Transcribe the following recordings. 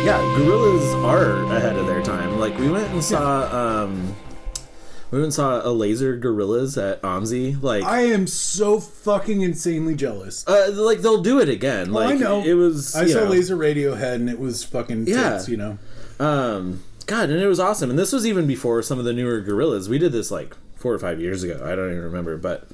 Yeah, Gorillaz are ahead of their time. Like, we went and saw a laser Gorillaz at OMSI. Like, I am so fucking insanely jealous. like, they'll do it again. Well, like, I know. It was. I saw Laser Radiohead and it was fucking tits, you know. God, and it was awesome. And this was even before some of the newer Gorillaz. We did this like 4 or 5 years ago. I don't even remember, but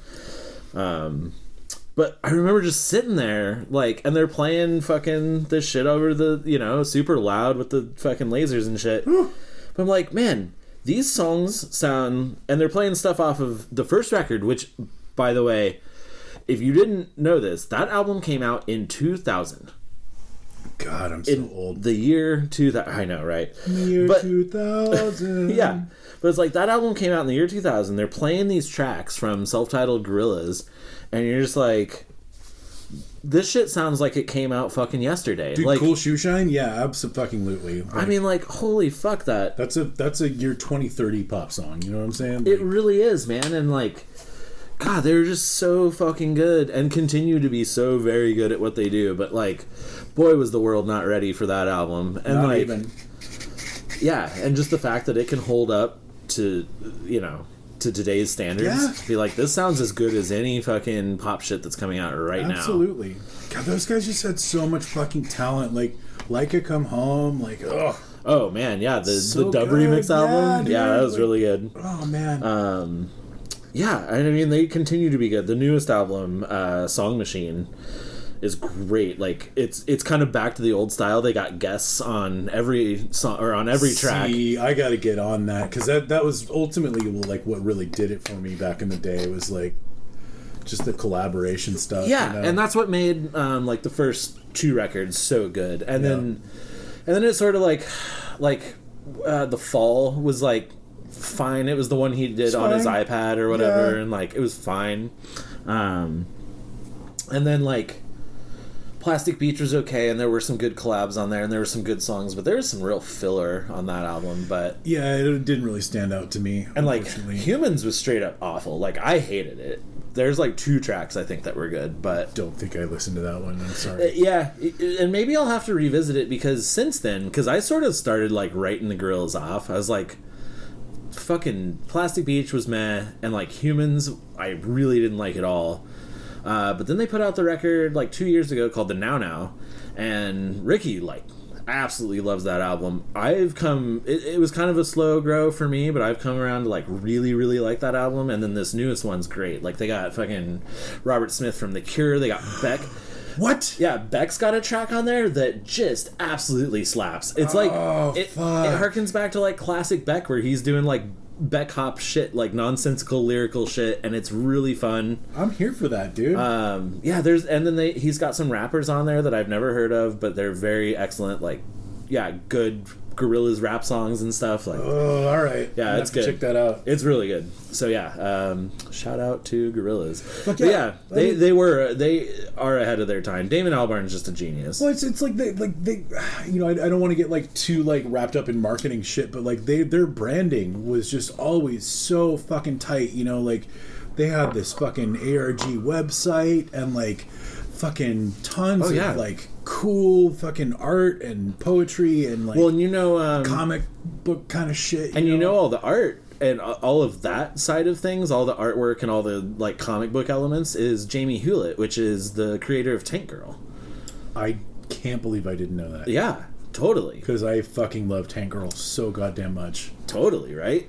I remember just sitting there, like, and they're playing fucking this shit over the, you know, super loud with the fucking lasers and shit. But I'm like, man, these songs sound, and they're playing stuff off of the first record, which, by the way, if you didn't know this, that album came out in 2000. God, I'm so old. The year 2000. I know, right? Year 2000. Yeah. But it's like, that album came out in the year 2000. They're playing these tracks from self-titled Gorillaz, and you're just like, this shit sounds like it came out fucking yesterday. Dude, like, Cool Shoe Shine? Yeah, absolutely. Like, I mean, like, holy fuck that. That's a year 2030 pop song, you know what I'm saying? Like, it really is, man. And like, God, they're just so fucking good and continue to be so very good at what they do. But like, boy, was the world not ready for that album. And not like, even. Yeah, and just the fact that it can hold up to, you know, to today's standards. Yeah. Be like, this sounds as good as any fucking pop shit that's coming out right now. Absolutely. God, those guys just had so much fucking talent. Like a Come Home, like, ugh. Oh, man, yeah, the Dub good. Remix album. Dude, Yeah, that was like, really good. Oh, man. Yeah, I mean, they continue to be good. The newest album, Song Machine, is great. Like, it's kind of back to the old style. They got guests on every song, or on every track. See, I gotta get on that, because that was ultimately like what really did it for me back in the day. It was like just the collaboration stuff. Yeah, you know? and that's what made like the first 2 records so good. And then it's sort of like The Fall was like fine. It was the one he did on his iPad or whatever, and like it was fine. And then like Plastic Beach was okay, and there were some good collabs on there, and there were some good songs, but there was some real filler on that album. But yeah, it didn't really stand out to me. And like Humans was straight up awful. Like, I hated it. There's like 2 tracks I think that were good, but don't think I listened to that one. I'm sorry. Yeah, and maybe I'll have to revisit it, because since then, because I sort of started like writing the Gorillaz off. I was like, fucking Plastic Beach was meh, and like Humans I really didn't like at all. But then they put out the record like 2 years ago called the Now Now, and Ricky like absolutely loves that album. It was kind of a slow grow for me, but I've come around to like really, really like that album. And then this newest one's great. Like, they got fucking Robert Smith from The Cure. They got Beck. What? Yeah, Beck's got a track on there that just absolutely slaps. It's like it harkens back to like classic Beck, where he's doing like Beck hop shit, like nonsensical lyrical shit, and it's really fun. I'm here for that, dude. Yeah, he's got some rappers on there that I've never heard of, but they're very excellent. Like, yeah, good Gorillaz rap songs and stuff. Like, oh, all right. Yeah, it's good. Check that out. It's really good. So yeah, shout out to Gorillaz. But yeah, they are ahead of their time. Damon Albarn's just a genius. Well, it's like they you know, I don't want to get like too like wrapped up in marketing shit, but like their branding was just always so fucking tight. You know, like they had this fucking ARG website and like fucking tons of like cool fucking art and poetry and like, well, and you know, comic book kind of shit. And you know all the art and all of that side of things, all the artwork and all the like comic book elements is Jamie Hewlett, which is the creator of Tank Girl. I can't believe I didn't know that. Yeah, totally. Because I fucking love Tank Girl so goddamn much. Totally, right?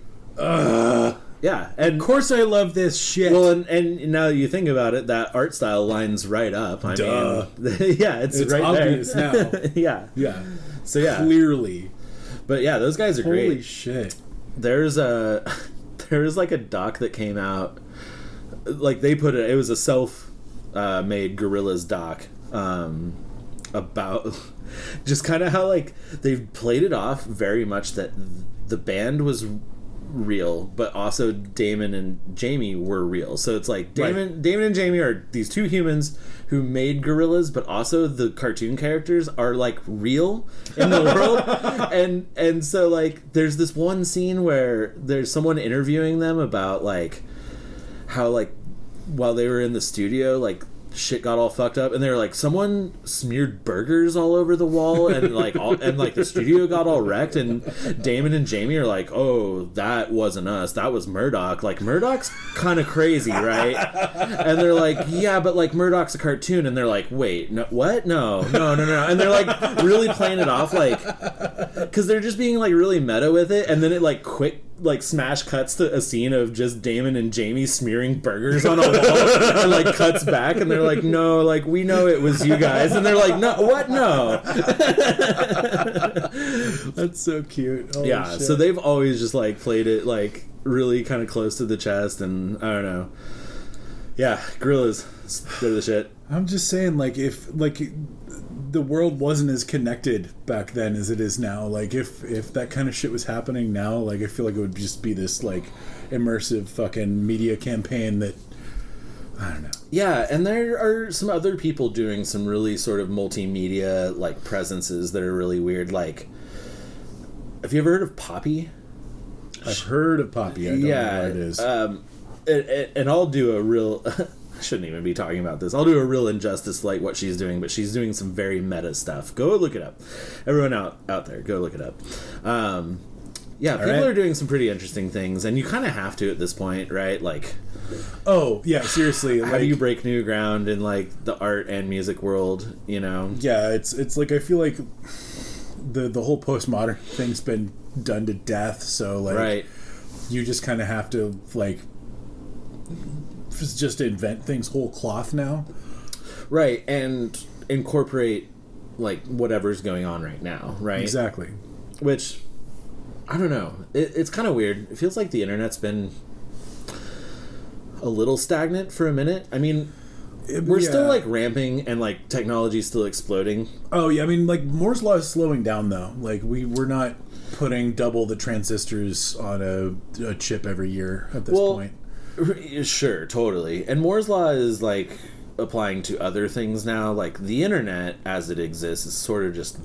Yeah, and of course I love this shit. Well, and now you think about it, that art style lines right up. I Duh. mean, yeah, it's right obvious there. now. Yeah. So yeah, clearly. But yeah, those guys are great. Holy shit! There was like a doc that came out, like they put it was a self-made Gorillaz doc about just kind of how like they've played it off very much that the band was real, but also Damon and Jamie were real. So it's like Damon and Jamie are these 2 humans who made Gorillaz, but also the cartoon characters are like real in the world. And so like there's this one scene where there's someone interviewing them about like how like while they were in the studio, like shit got all fucked up, and they were like, someone smeared burgers all over the wall, and like the studio got all wrecked, and Damon and Jamie are like, oh, that wasn't us, that was Murdoch. Like, Murdoch's kind of crazy, right? And they're like, yeah, but like Murdoch's a cartoon, and they're like, wait, no, what? No, and they're like really playing it off, like, because they're just being like really meta with it, and then it like quick like smash cuts to a scene of just Damon and Jamie smearing burgers on a wall, and like cuts back, and they're like, no, like, we know it was you guys, and they're like, no, what? No. That's so cute. Holy yeah, shit. so they've always just like played it like really kind of close to the chest, and I don't know. Yeah, gorillas, they're the shit. I'm just saying, like, if like the world wasn't as connected back then as it is now, like if that kind of shit was happening now, like I feel like it would just be this like immersive fucking media campaign that I don't know. Yeah, and there are some other people doing some really sort of multimedia like presences that are really weird. Like, have you ever heard of Poppy? I've heard of Poppy. I don't know what it is. And I'll do a real. I shouldn't even be talking about this. I'll do a real injustice like what she's doing, but she's doing some very meta stuff. Go look it up. Everyone out there, go look it up. Yeah, people are doing some pretty interesting things, and you kind of have to at this point, right? Like, oh yeah, seriously. How do you break new ground in like the art and music world? You know? Yeah, it's like I feel like the whole postmodern thing's been done to death. So like, right. You just kind of have to like just invent things whole cloth now, right? And incorporate like whatever's going on right now, right? Exactly. Which I don't know. It's kind of weird. It feels like the internet's been a little stagnant for a minute. I mean, we're still like ramping, and like technology's still exploding. Oh yeah, I mean, like Moore's law is slowing down though. Like we're not putting double the transistors on a chip every year at this point. Sure, totally. And Moore's law is like applying to other things now. Like the internet as it exists is sort of just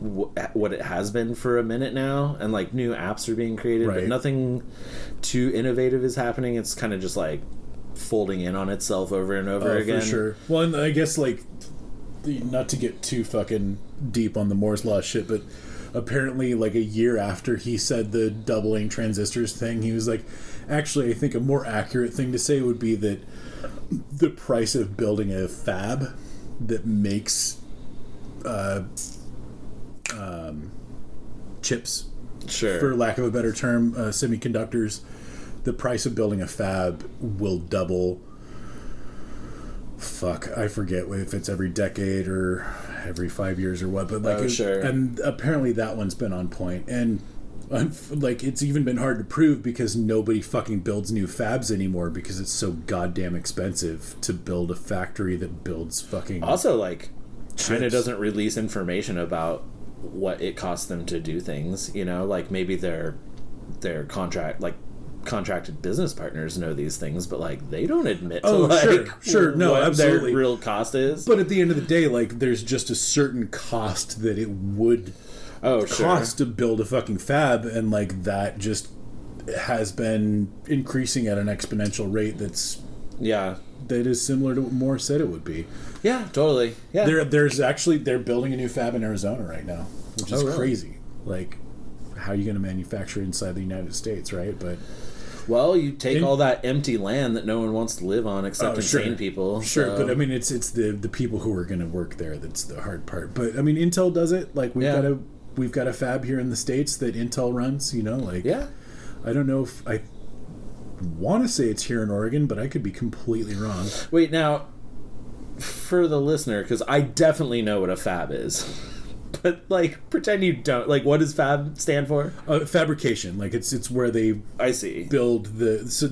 what it has been for a minute now, and like new apps are being created, but nothing too innovative is happening. It's kind of just like folding in on itself over and over again. For sure. Well, and I guess like not to get too fucking deep on the Moore's law shit, but apparently like a year after he said the doubling transistors thing, he was like, actually, I think a more accurate thing to say would be that the price of building a fab that makes chips, sure, for lack of a better term, semiconductors, the price of building a fab will double. Fuck, I forget if it's every decade or every 5 years or what, but like, sure. And apparently that one's been on point, and like it's even been hard to prove because nobody fucking builds new fabs anymore because it's so goddamn expensive to build a factory that builds fucking. Also, like, China chips. doesn't release information about what it costs them to do things. You know, like maybe their contracted business partners know these things, but like they don't admit to like sure, no, what absolutely. their real cost is. But at the end of the day, like there's just a certain cost that it would cost to build a fucking fab, and like that just has been increasing at an exponential rate that is similar to what Moore said it would be. Yeah, totally. Yeah, they're building a new fab in Arizona right now, which is crazy. Like, how are you going to manufacture inside the United States, right? But well, you take all that empty land that no one wants to live on except insane people. Sure, so. But I mean, it's the people who are going to work there that's the hard part. But I mean, Intel does it. Like we've got a fab here in the States that Intel runs. You know, like I don't know if I want to say it's here in Oregon, but I could be completely wrong. Wait, now for the listener, because I definitely know what a fab is. But like, pretend you don't. Like, what does fab stand for? Fabrication. Like it's where they build the. So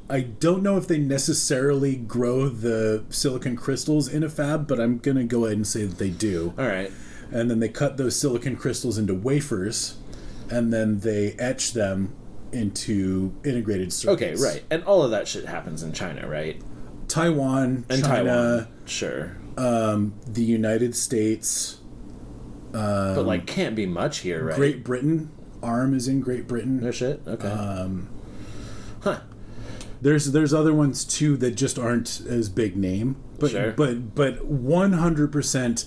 I don't know if they necessarily grow the silicon crystals in a fab, but I'm gonna go ahead and say that they do. All right. And then they cut those silicon crystals into wafers, and then they etch them into integrated circuits. Okay, right. And all of that shit happens in China, right? Taiwan, and China, sure. The United States. But like, can't be much here, right? Great Britain. ARM is in Great Britain. No shit. Okay. There's other ones too that just aren't as big name, but Sure. but 100%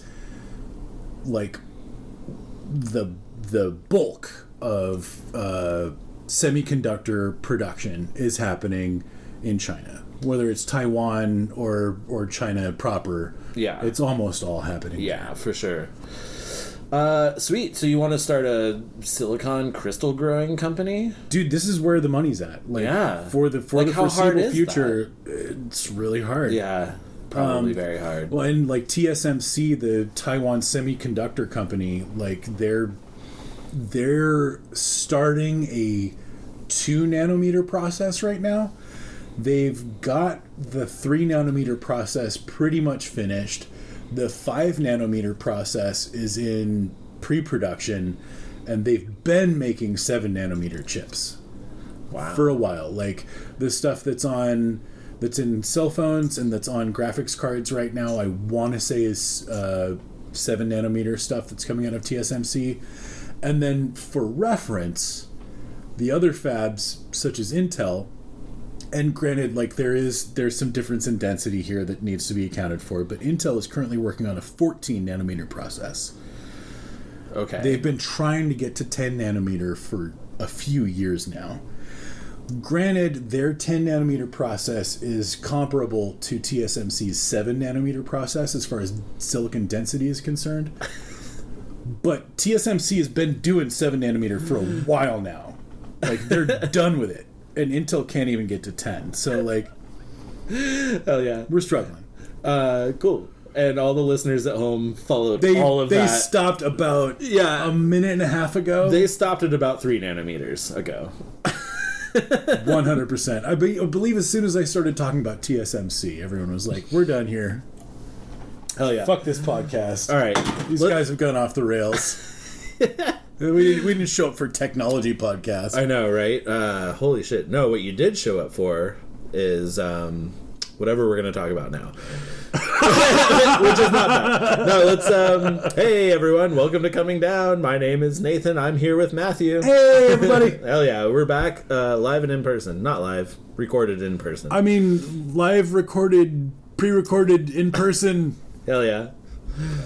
like the bulk of semiconductor production is happening in China, whether it's Taiwan or China proper. Yeah. It's almost all happening. Yeah, for sure. Sweet. So you want to start a silicon crystal growing company? Dude, this is where the money's at. Like, Yeah. For the Like, how hard foreseeable is future, it's really hard. Yeah, probably very hard. Well, and like TSMC, the Taiwan semiconductor company, like they're starting a 2 nanometer process right now. They've got the 3 nanometer process pretty much finished. The 5 nanometer process is in pre-production, and they've been making 7 nanometer chips. Wow. For a while. Like the stuff that's in cell phones and that's on graphics cards right now, I want to say is 7 nanometer stuff that's coming out of TSMC. And then for reference, the other fabs such as Intel, and granted, like there's some difference in density here that needs to be accounted for, but Intel is currently working on a 14 nanometer process. Okay. They've been trying to get to 10 nanometer for a few years now. Granted, their 10 nanometer process is comparable to TSMC's 7 nanometer process as far as silicon density is concerned. But TSMC has been doing 7 nanometer for a while now. Like, they're done with it. And Intel can't even get to 10. So, like, hell yeah. we're struggling. Cool. And all the listeners at home followed all of they that. They stopped about a minute and a half ago. They stopped at about 3 nanometers ago. 100%. I believe as soon as I started talking about TSMC, everyone was like, we're done here. Hell yeah. Fuck this podcast. All right. These guys have gone off the rails. We didn't show up for technology podcast. I know, right? Holy shit. No, what you did show up for is whatever we're going to talk about now. Which is not that. No, let's hey everyone, welcome to Coming Down. My name is Nathan. I'm here with Matthew. Hey everybody. Hell yeah, we're back live and in person. Not live, recorded in person. I mean, live recorded, pre-recorded in person. Hell yeah.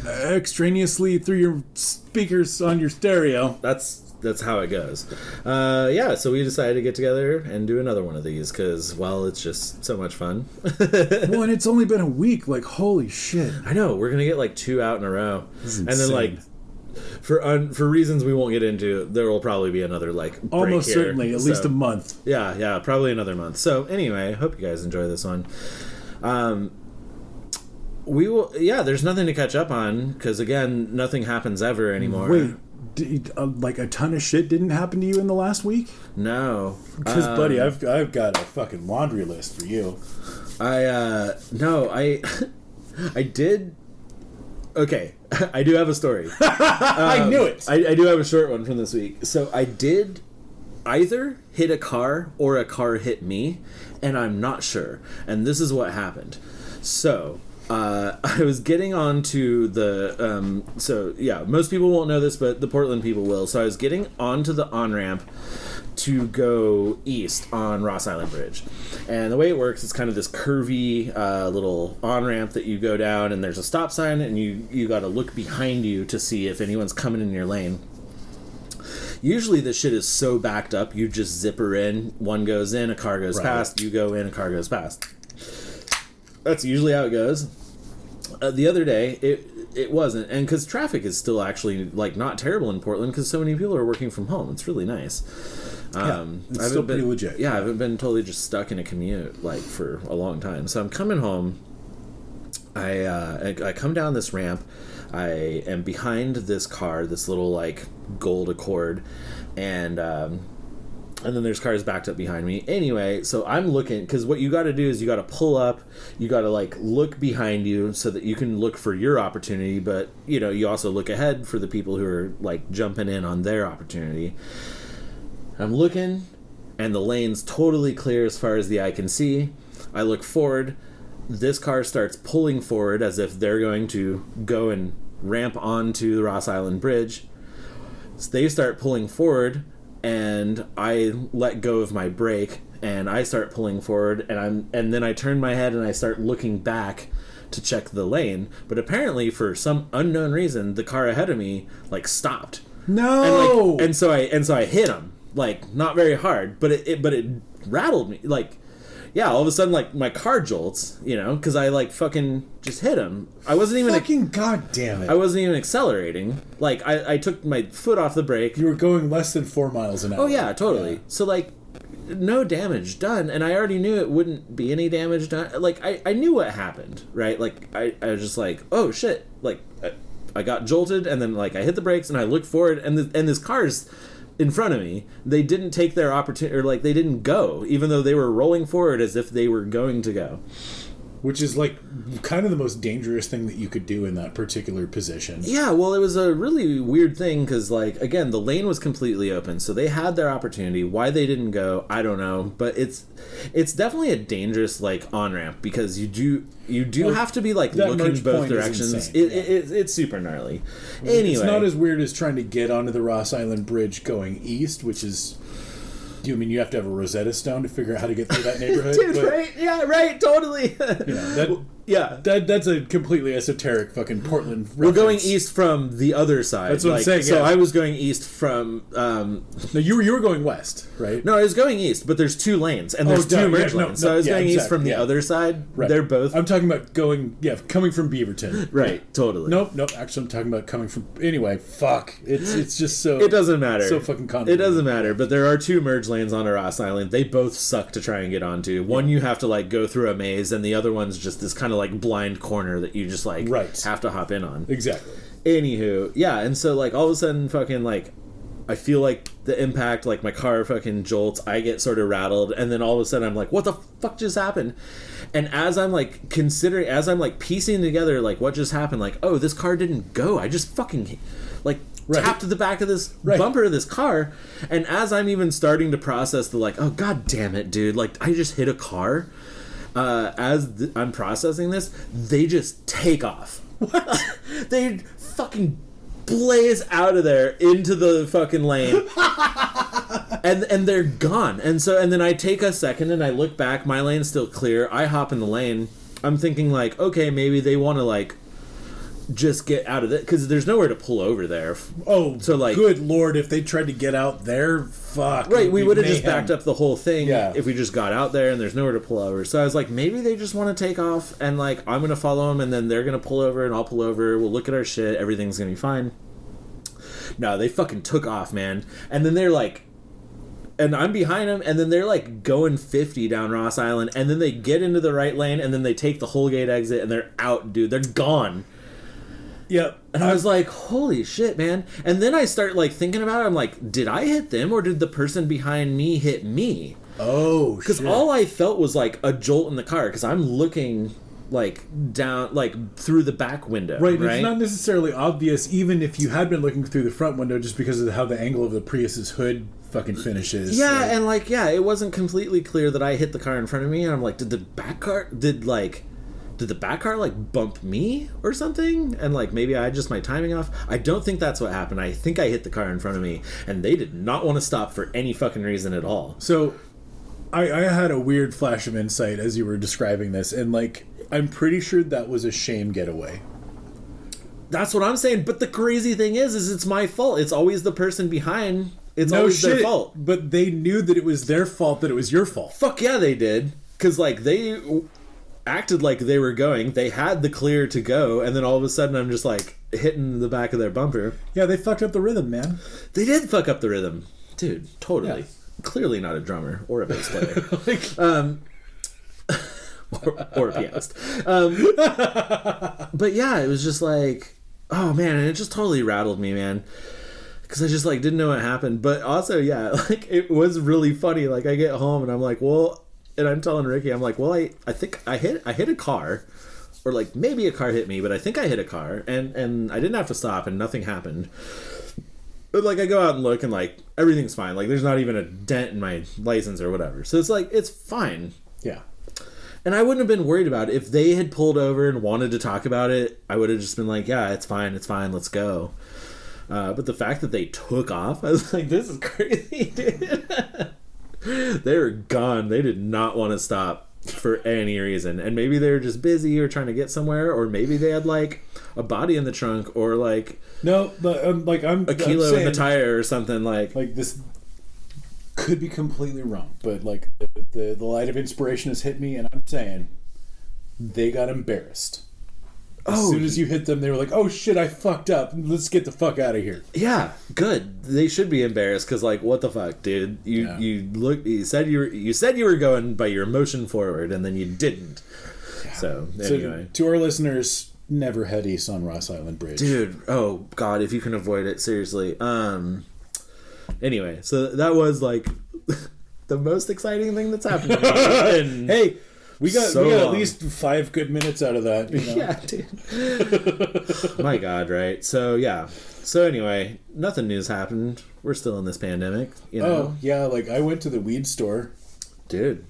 Extraneously through your speakers on your stereo. That's how it goes. Yeah, so we decided to get together and do another one of these because, well, it's just so much fun. Well, and it's only been a week. Like, holy shit. I know. We're going to get like 2 out in a row. And then like for reasons we won't get into, there will probably be another like break almost here. Certainly at least a month. Yeah, probably another month. So anyway, I hope you guys enjoy this one. We will. Yeah, there's nothing to catch up on because again, nothing happens ever anymore. Wait, like a ton of shit didn't happen to you in the last week? No, because buddy, I've got a fucking laundry list for you. I did. Okay, I do have a story. I knew it. I do have a short one from this week. So I did either hit a car or a car hit me, and I'm not sure. And this is what happened. So I was getting onto the so yeah, most people won't know this, but the Portland people will. So I was getting onto the on-ramp to go east on Ross Island Bridge, and the way it works, it's kind of this curvy little on-ramp that you go down, and there's a stop sign, and you got to look behind you to see if anyone's coming in your lane. Usually this shit is so backed up, you just zipper in, one goes in, a car goes past, you go in, a car goes past. That's usually how it goes. The other day, it wasn't, and because traffic is still actually like not terrible in Portland because so many people are working from home. It's really nice. It's still pretty legit. Yeah, I haven't been totally just stuck in a commute like for a long time. So I'm coming home. I come down this ramp. I am behind this car, this little like gold Accord, and then there's cars backed up behind me. Anyway, so I'm looking, because what you got to do is you got to pull up, you got to like look behind you so that you can look for your opportunity, but you know, you also look ahead for the people who are like jumping in on their opportunity. I'm looking, and the lane's totally clear as far as the eye can see. I look forward, this car starts pulling forward as if they're going to go and ramp onto the Ross Island Bridge. So they start pulling forward, and I let go of my brake, and I start pulling forward, and then I turn my head and I start looking back to check the lane, but apparently for some unknown reason the car ahead of me like stopped. No. And so I hit him, like, not very hard, but it rattled me, like, yeah, all of a sudden, like, my car jolts, you know, because I, like, fucking just hit him. I wasn't even... Fucking goddamn it. I wasn't even accelerating. Like, I took my foot off the brake. You were going less than 4 miles an hour. Oh, yeah, totally. Yeah. So, like, no damage done, and I already knew it wouldn't be any damage done. Like, I knew what happened, right? Like, I was just like, oh, shit. Like, I got jolted, and then, like, I hit the brakes, and I looked forward, and this car's in front of me. They didn't take their opportunity, or, like, they didn't go, even though they were rolling forward as if they were going to go. Which is, like, kind of the most dangerous thing that you could do in that particular position. Yeah, well, it was a really weird thing, because, like, again, the lane was completely open, so they had their opportunity. Why they didn't go, I don't know, but it's definitely a dangerous, like, on-ramp, because you do have to be, like, looking both directions. It's super gnarly. Anyway. It's not as weird as trying to get onto the Ross Island Bridge going east, which is... You mean you have to have a Rosetta Stone to figure out how to get through that neighborhood? Dude, but, right? Yeah, right, totally. That's a completely esoteric fucking Portland reference. We're going east from the other side. That's what I'm saying. So I was going east from... No, you were going west, right? No, I was going east, but there's two lanes, and there's two merge lanes. So I was going east from the other side. Right. They're both... I'm talking about coming from Beaverton. Right, totally. Nope, actually I'm talking about coming from... Anyway, fuck. It's just so... It doesn't matter. So fucking convoluted. It doesn't matter, but there are two merge lanes on Ross Island. They both suck to try and get onto. One you have to, like, go through a maze, and the other one's just this kind of, like, blind corner that you just, like, have to hop in on. Exactly. Anywho, yeah, and so, like, all of a sudden, fucking, like, I feel like the impact, like, my car fucking jolts, I get sort of rattled, and then all of a sudden I'm like, what the fuck just happened? And as I'm, like, piecing together, like, what just happened, like, oh, this car didn't go. I just fucking, like... tapped the back of this bumper of this car, and as I'm even starting to process the, like, oh, god damn it, dude, like, I just hit a car, I'm processing this, they just take off. What? They fucking blaze out of there into the fucking lane, and they're gone. And then I take a second and I look back, my lane's still clear, I hop in the lane, I'm thinking, like, okay, maybe they want to, like, just get out of it, because there's nowhere to pull over there. Oh, so, like, good lord, if they tried to get out there, fuck. Right, we would have just backed up the whole thing if we just got out there and there's nowhere to pull over. So I was like, maybe they just want to take off, and, like, I'm going to follow them, and then they're going to pull over, and I'll pull over, we'll look at our shit, everything's going to be fine. No, they fucking took off, man. And then they're like... And I'm behind them, and then they're, like, going 50 down Ross Island, and then they get into the right lane, and then they take the whole gate exit, and they're out, dude. They're gone. Yep. And I was like, holy shit, man. And then I start, like, thinking about it. I'm like, did I hit them, or did the person behind me hit me? Oh, shit. Because all I felt was, like, a jolt in the car, because I'm looking, like, down, like, through the back window. Right. It's not necessarily obvious, even if you had been looking through the front window, just because of how the angle of the Prius's hood fucking finishes. Yeah, like, and, like, yeah, it wasn't completely clear that I hit the car in front of me, and I'm like, did the back car, like, bump me or something? And, like, maybe I just my timing off? I don't think that's what happened. I think I hit the car in front of me, and they did not want to stop for any fucking reason at all. So, I had a weird flash of insight as you were describing this, and, like, I'm pretty sure that was a shame getaway. That's what I'm saying, but the crazy thing is it's my fault. It's always the person behind. It's always their fault. But they knew that it was their fault, that it was your fault. Fuck yeah, they did. Because, like, they... acted like they were going. They had the clear to go, and then all of a sudden I'm just, like, hitting the back of their bumper. Yeah, they fucked up the rhythm, man. They did fuck up the rhythm. Dude, totally. Yeah. Clearly not a drummer or a bass player. or a pianist. But yeah, it was just like, oh man, and it just totally rattled me, man. Because I just, like, didn't know what happened. But also, yeah, like, it was really funny. Like, I get home and I'm like, well... And I'm telling Ricky, I'm like, well, I think I hit a car, or, like, maybe a car hit me, but I think I hit a car, and I didn't have to stop, and nothing happened. But, like, I go out and look, and, like, everything's fine. Like, there's not even a dent in my license or whatever. So it's like, it's fine. Yeah. And I wouldn't have been worried about it. If they had pulled over and wanted to talk about it, I would have just been like, yeah, it's fine, let's go. But the fact that they took off, I was like, this is crazy, dude. They were gone. They did not want to stop for any reason. And maybe they were just busy or trying to get somewhere, or maybe they had like a body in the trunk, or like no, but I'm a kilo saying, in the tire or something. Like this could be completely wrong, but like the light of inspiration has hit me, and I'm saying they got embarrassed. As soon as you hit them, they were like, "Oh shit, I fucked up. Let's get the fuck out of here." Yeah, good. They should be embarrassed because, like, what the fuck, dude? You said you were going by your emotion forward, and then you didn't. Yeah. So anyway, to our listeners, never head east on Ross Island Bridge, dude. Oh god, if you can avoid it, seriously. Anyway, so that was like the most exciting thing that's happened to me. Hey. We got at least 5 good minutes out of that. You know? Yeah, dude. My God, right? So, yeah. So, anyway, nothing new's happened. We're still in this pandemic, you know? Oh, yeah, like, I went to the weed store. Dude.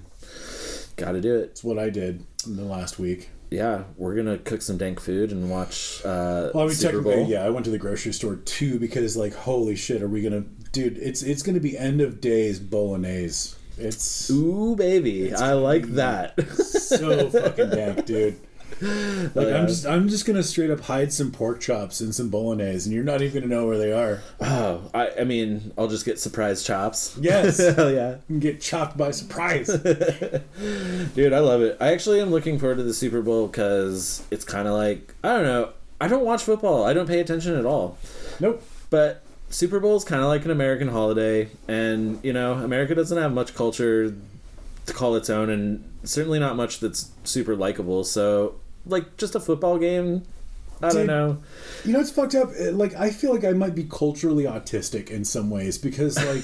Gotta do it. It's what I did in the last week. Yeah, we're gonna cook some dank food and watch Super Bowl. Yeah, I went to the grocery store, too, because, like, holy shit, are we gonna... Dude, it's gonna be end of days bolognese. It's ooh baby, I like that. So fucking dank, dude. Like I'm just gonna straight up hide some pork chops and some bolognese, and you're not even gonna know where they are. Oh, I mean, I'll just get surprise chops. Yes, hell yeah, you can get chopped by surprise. Dude, I love it. I actually am looking forward to the Super Bowl because it's kind of like, I don't know. I don't watch football. I don't pay attention at all. Nope. But Super Bowl is kind of like an American holiday, and you know, America doesn't have much culture to call its own, and certainly not much that's super likable. So, like, just a football game, I don't know. You know, it's fucked up. Like, I feel like I might be culturally autistic in some ways because, like,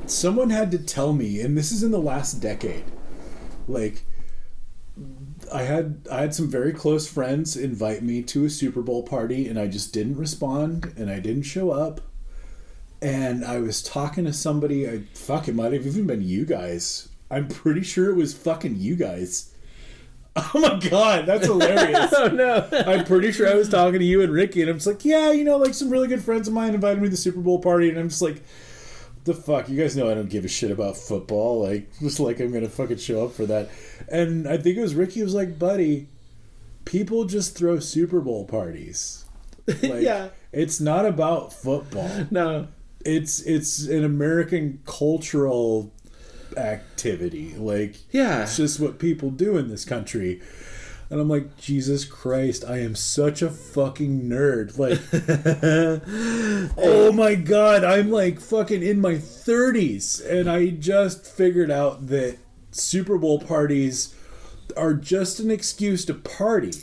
someone had to tell me, and this is in the last decade, like. I had some very close friends invite me to a Super Bowl party, and I just didn't respond, and I didn't show up. And I was talking to somebody, it might have even been you guys. I'm pretty sure it was fucking you guys. Oh my god, that's hilarious. Oh no. I'm pretty sure I was talking to you and Ricky, and I'm just like, yeah, you know, like some really good friends of mine invited me to the Super Bowl party, and I'm just like, the fuck, you guys know I don't give a shit about football, like, just like I'm gonna fucking show up for that. And I think it was Ricky who was like, buddy, people just throw Super Bowl parties. Like, yeah, it's not about football. No, it's an American cultural activity. Like, yeah, it's just what people do in this country. And I'm like, Jesus Christ, I am such a fucking nerd. Like, oh my god, I'm like fucking in my 30s. And I just figured out that Super Bowl parties are just an excuse to party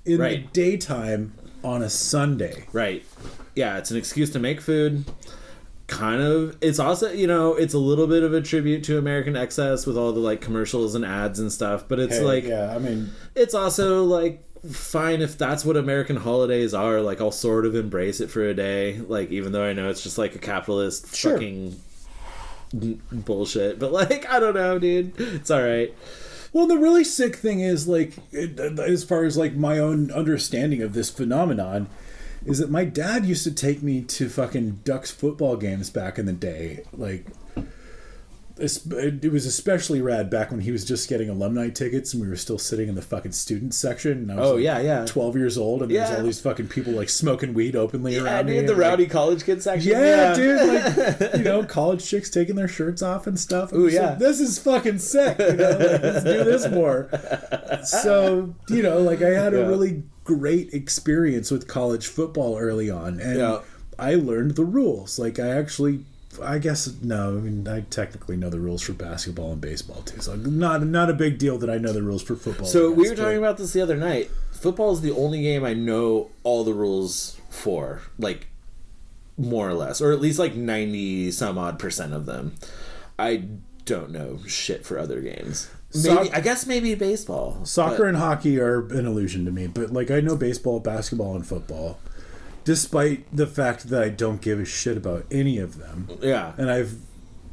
in the daytime on a Sunday. Right. Yeah, it's an excuse to make food. Kind of. It's also, you know, it's a little bit of a tribute to American excess with all the like commercials and ads and stuff, but it's yeah, I mean, it's also like fine if that's what American holidays are. Like, I'll sort of embrace it for a day, like, even though I know it's just like a capitalist fucking bullshit, but like, I don't know, dude, it's all right. Well, the really sick thing is, like, as far as like my own understanding of this phenomenon, is that my dad used to take me to fucking Ducks football games back in the day. Like, it was especially rad back when he was just getting alumni tickets and we were still sitting in the fucking student section. And I was 12 years old, and there's all these fucking people like smoking weed openly around me. The rowdy college kid section. Yeah, dude. Like, you know, college chicks taking their shirts off and stuff. Ooh, yeah. Like, this is fucking sick. You know, like, let's do this more. So, you know, like, I had a really great experience with college football early on, and I learned the rules. Like, I technically know the rules for basketball and baseball too, so not a big deal that I know the rules for football. So we were talking about this the other night. Football is the only game I know all the rules for, like, more or less, or at least like 90 some odd % of them. I don't know shit for other games. I guess maybe baseball. Soccer and hockey are an illusion to me, but like, I know baseball, basketball, and football, despite the fact that I don't give a shit about any of them. Yeah. And I've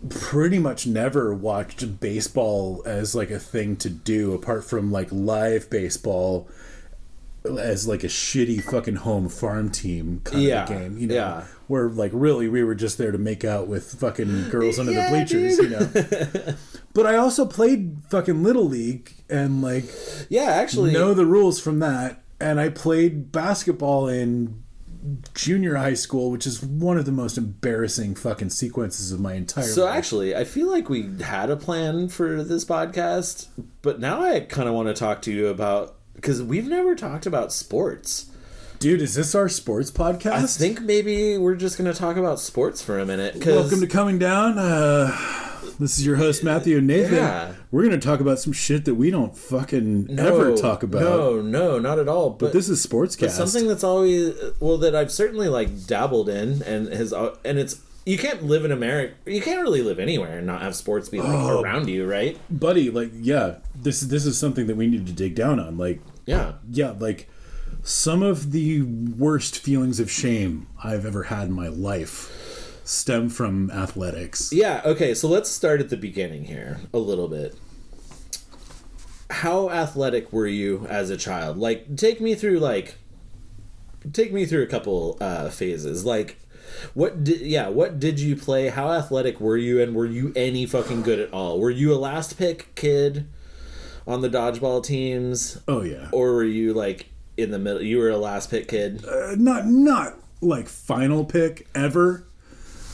pretty much never watched baseball as like a thing to do apart from like live baseball as like a shitty fucking home farm team kind of game, you know, where like really we were just there to make out with fucking girls under the bleachers, dude. You know. But I also played fucking Little League and like actually know the rules from that, and I played basketball in junior high school, which is one of the most embarrassing fucking sequences of my entire life. So actually, I feel like we had a plan for this podcast, but now I kind of want to talk to you about, because we've never talked about sports. Dude, is this our sports podcast? I think maybe we're just going to talk about sports for a minute. Welcome to Coming Down. This is your host, Matthew and Nathan. Yeah. We're going to talk about some shit that we don't fucking ever talk about. No, not at all. But this is Sportscast. But something that's always, that I've certainly like dabbled in, and it's, you can't live in America, you can't really live anywhere and not have sports be like around you, right? Buddy, like, this is something that we need to dig down on. Like, like some of the worst feelings of shame I've ever had in my life stem from athletics. Yeah, okay, so let's start at the beginning here a little bit. How athletic were you as a child? Like, take me through a couple phases. Like, what did you play? How athletic were you, and were you any fucking good at all? Were you a last pick kid on the dodgeball teams? Oh yeah. Or were you like in the middle? You were a last pick kid? Not like final pick ever.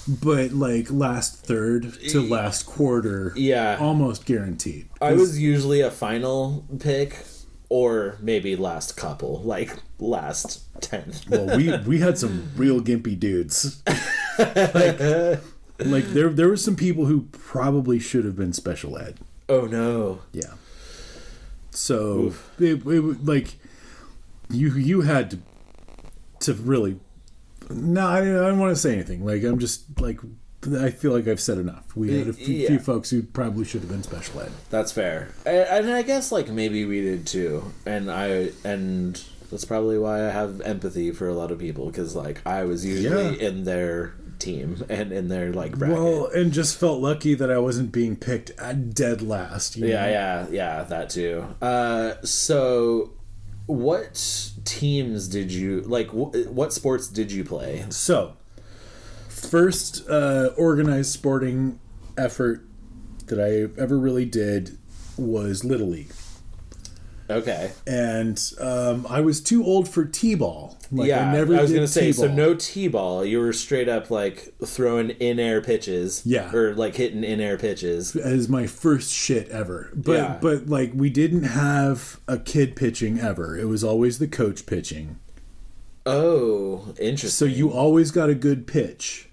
But like last third to last quarter, almost guaranteed. I was usually a final pick, or maybe last couple, like last 10th. Well, we had some real gimpy dudes. like there were some people who probably should have been special ed. Oh no! Yeah. So it like you had to really. No, I don't want to say anything. Like, I'm just, like, I feel like I've said enough. We had a few folks who probably should have been special ed. That's fair. And I guess, like, maybe we did too. And that's probably why I have empathy for a lot of people, because, like, I was usually in their team and in their, like, bracket. Well, and just felt lucky that I wasn't being picked at dead last. You know? Yeah, that too. So... what teams did you like? What sports did you play? So, first organized sporting effort that I ever really did was Little League. Okay. And I was too old for t-ball. Like, I was going to say, so no t-ball. You were straight up like throwing in-air pitches. Yeah. Or like hitting in-air pitches. As my first shit ever. But like we didn't have a kid pitching ever. It was always the coach pitching. Oh, interesting. So you always got a good pitch.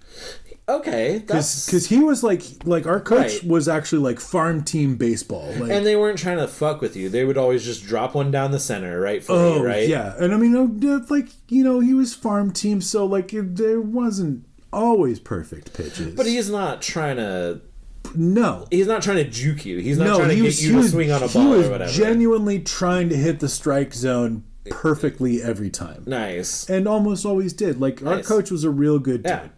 Okay, because he was like our coach was actually like farm team baseball, like, and they weren't trying to fuck with you. They would always just drop one down the center, right? For you, right? Yeah, and I mean, like, you know, he was farm team, so like there wasn't always perfect pitches. But he's not trying to. No, he's not trying to juke you. He's not trying to get you to swing on a ball or whatever. He was genuinely trying to hit the strike zone perfectly every time. Nice, and almost always did. Like our coach was a real good dude.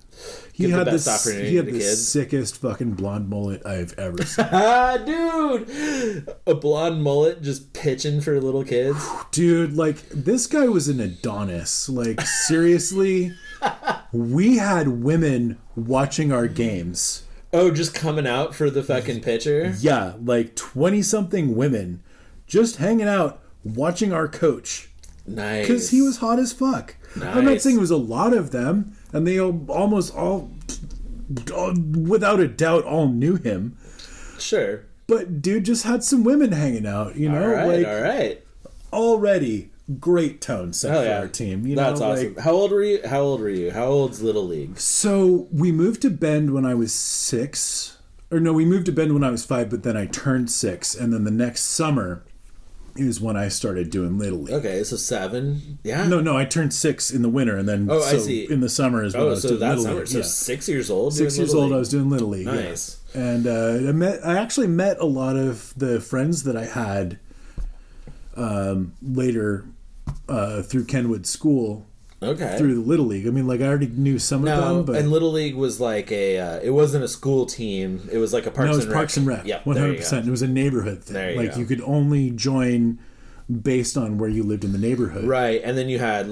He had the sickest fucking blonde mullet I've ever seen. Dude! A blonde mullet just pitching for little kids. Dude, like, this guy was an Adonis. Like, seriously, we had women watching our games. Oh, just coming out for the fucking pitcher? Yeah, like 20-something women just hanging out watching our coach. Nice. Because he was hot as fuck. Nice. I'm not saying it was a lot of them, and they almost all, without a doubt, all knew him. Sure. But dude just had some women hanging out, you know? All right. Already great tone set for our team. You That's know, awesome. Like, How old were you? How old's Little League? So we moved to Bend when I was 6. Or no, we moved to Bend when I was 5, but then I turned 6. And then the next summer is when I started doing Little League. Okay, so 7. Yeah. No, I turned 6 in the winter, and then I see. In the summer is when I was doing Little summer. League. So 6 years old. 6 years old, I was doing Little League. Nice. Yeah. And I actually met a lot of the friends that I had later through Kenwood School. Okay. Through the Little League. I mean, like, I already knew some of them, but... and Little League was like it wasn't a school team. It was like a Parks and Rec. Parks and Rec. Yep, 100%. It was a neighborhood thing. There you like, go. you could only join based on where you lived in the neighborhood. Right, and then you had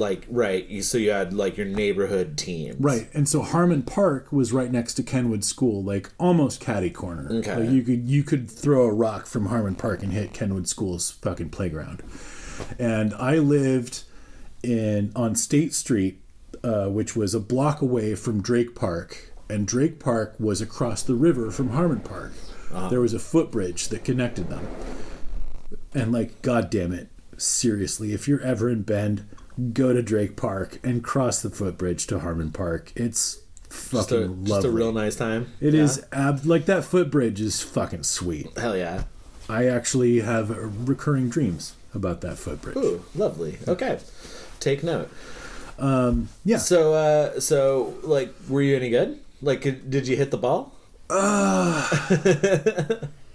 so you had like your neighborhood teams. Right, and so Harmon Park was right next to Kenwood School, like almost catty corner. Okay. Like you could throw a rock from Harmon Park and hit Kenwood School's fucking playground. And I lived on State Street, which was a block away from Drake Park, and Drake Park was across the river from Harmon Park. There was a footbridge that connected them. And like, God damn it, seriously, if you're ever in Bend, go to Drake Park and cross the footbridge to Harmon Park. It's fucking lovely. Just a real nice time. It is like that footbridge is fucking sweet. Hell yeah. I actually have recurring dreams about that footbridge. Ooh, lovely. Okay. Take note. Yeah. So like, were you any good? Like, did you hit the ball?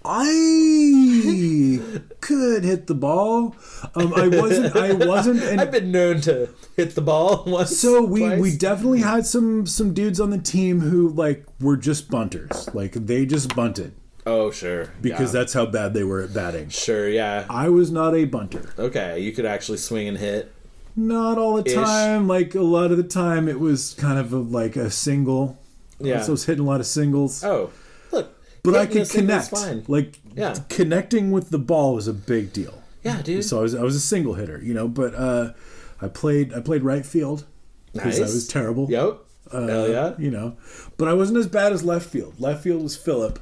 I could hit the ball. I wasn't. And I've been known to hit the ball once. So we definitely had some dudes on the team who like were just bunters. Like they just bunted. Oh sure. Because that's how bad they were at batting. Sure, yeah. I was not a bunter. Okay, you could actually swing and hit. Not all the time. Like a lot of the time, it was kind of like a single. Yeah. So I was hitting a lot of singles. Oh, look. But I could connect. Fine. Like, connecting with the ball was a big deal. Yeah, dude. So I was a single hitter, But I played right field because I was terrible. Yep. Hell yeah. But I wasn't as bad as left field. Left field was Philip,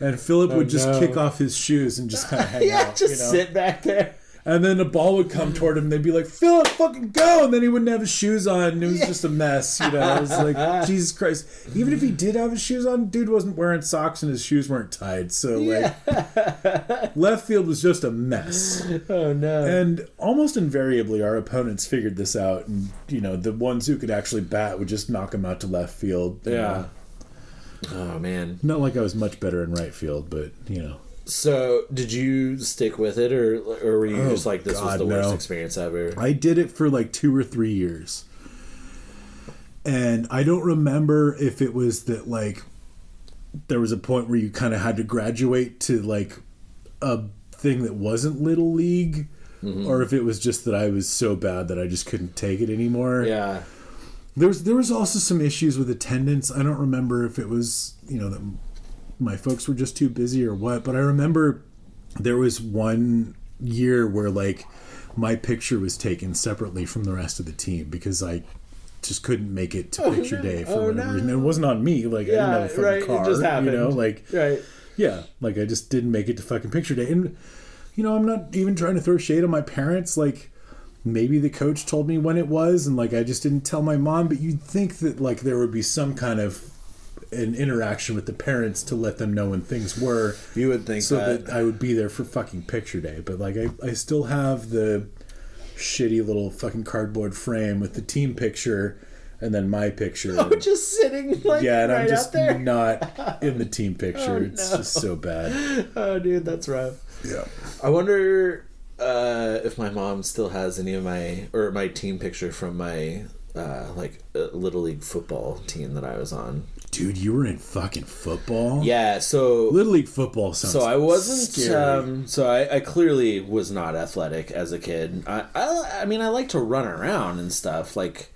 and Philip would just kick off his shoes and just kind of hang out. Just sit back there. And then the ball would come toward him, and they'd be like, "Philip, fucking go!" And then he wouldn't have his shoes on, and it was just a mess. It was like, Jesus Christ. Even if he did have his shoes on, dude wasn't wearing socks, and his shoes weren't tied. So, left field was just a mess. Oh, no. And almost invariably, our opponents figured this out, and, the ones who could actually bat would just knock him out to left field. Yeah. Oh, man. Not like I was much better in right field, but, So, did you stick with it, or were you just like, this was the worst experience ever? I did it for like 2 or 3 years. And I don't remember if it was that, like, there was a point where you kind of had to graduate to, like, a thing that wasn't Little League, or if it was just that I was so bad that I just couldn't take it anymore. Yeah. There was also some issues with attendance. I don't remember if it was, that my folks were just too busy or what, but I remember there was one year where like my picture was taken separately from the rest of the team because I just couldn't make it to picture day for whatever reason. It wasn't on me. Like I didn't have a fucking car. It just happened. Like I just didn't make it to fucking picture day. And I'm not even trying to throw shade on my parents. Like maybe the coach told me when it was, and like I just didn't tell my mom. But you'd think that like there would be some kind of an interaction with the parents to let them know when things were. You would think so that I would be there for fucking picture day. But like I still have the shitty little fucking cardboard frame with the team picture and then my picture. Oh, just sitting like and right I'm just out there? not in the team picture. It's just so bad. Oh, dude, that's rough. Yeah. I wonder if my mom still has any of my team picture from my Little League football team that I was on. Dude, you were in fucking football? Yeah, so Little League football sounds so I wasn't scary. I clearly was not athletic as a kid. I mean I like to run around and stuff. Like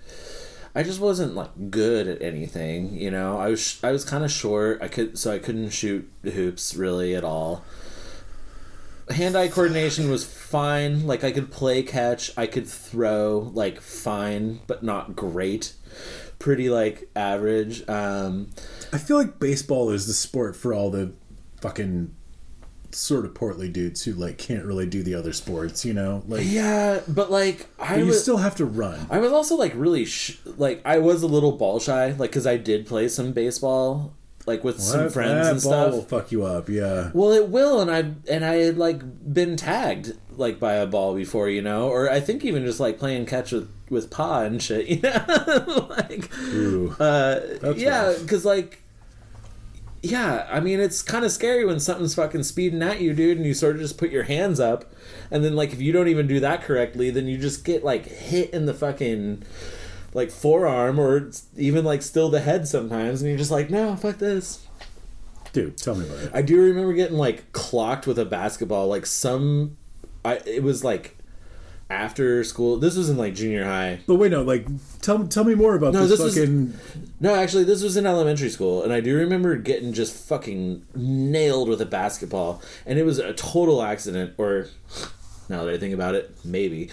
I just wasn't like good at anything, I was kind of short. I couldn't shoot hoops really at all. Hand-eye coordination was fine. Like I could play catch, I could throw like fine, but not great. Pretty like average. I feel like baseball is the sport for all the fucking sort of portly dudes who like can't really do the other sports, like yeah, but like you still have to run. I was also like really like I was a little ball shy, like because I did play some baseball like with some friends and stuff. Ball will fuck you up, yeah. Well, it will, and I had like been tagged like by a ball before, or I think even just like playing catch with Pa and shit, like ooh, because like I mean it's kind of scary when something's fucking speeding at you, dude, and you sort of just put your hands up, and then like if you don't even do that correctly, then you just get like hit in the fucking like forearm or even like still the head sometimes, and you're just like, no, fuck this. Dude, tell me about it. I do remember getting like clocked with a basketball. Like it was like after school. This was in like junior high. But wait, no, like tell me more about this fucking. No, actually, this was in elementary school, and I do remember getting just fucking nailed with a basketball, and it was a total accident, or now that I think about it, maybe.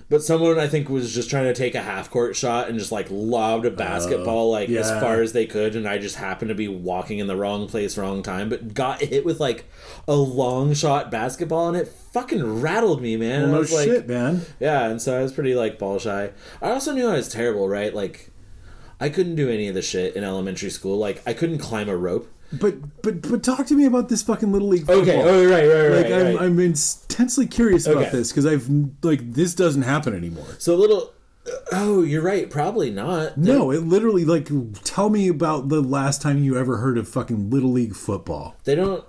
But someone, I think, was just trying to take a half-court shot and just, like, lobbed a basketball, as far as they could, and I just happened to be walking in the wrong place, wrong time, but got hit with, like, a long-shot basketball, and it fucking rattled me, man. Well, no shit, like, man. Yeah, and so I was pretty, like, ball-shy. I also knew I was terrible, right? Like, I couldn't do any of the shit in elementary school. Like, I couldn't climb a rope. But talk to me about this fucking Little League football. Okay, right. I'm intensely curious about this, because this doesn't happen anymore. So you're right, probably not. No, it literally, like, tell me about the last time you ever heard of fucking Little League football. They don't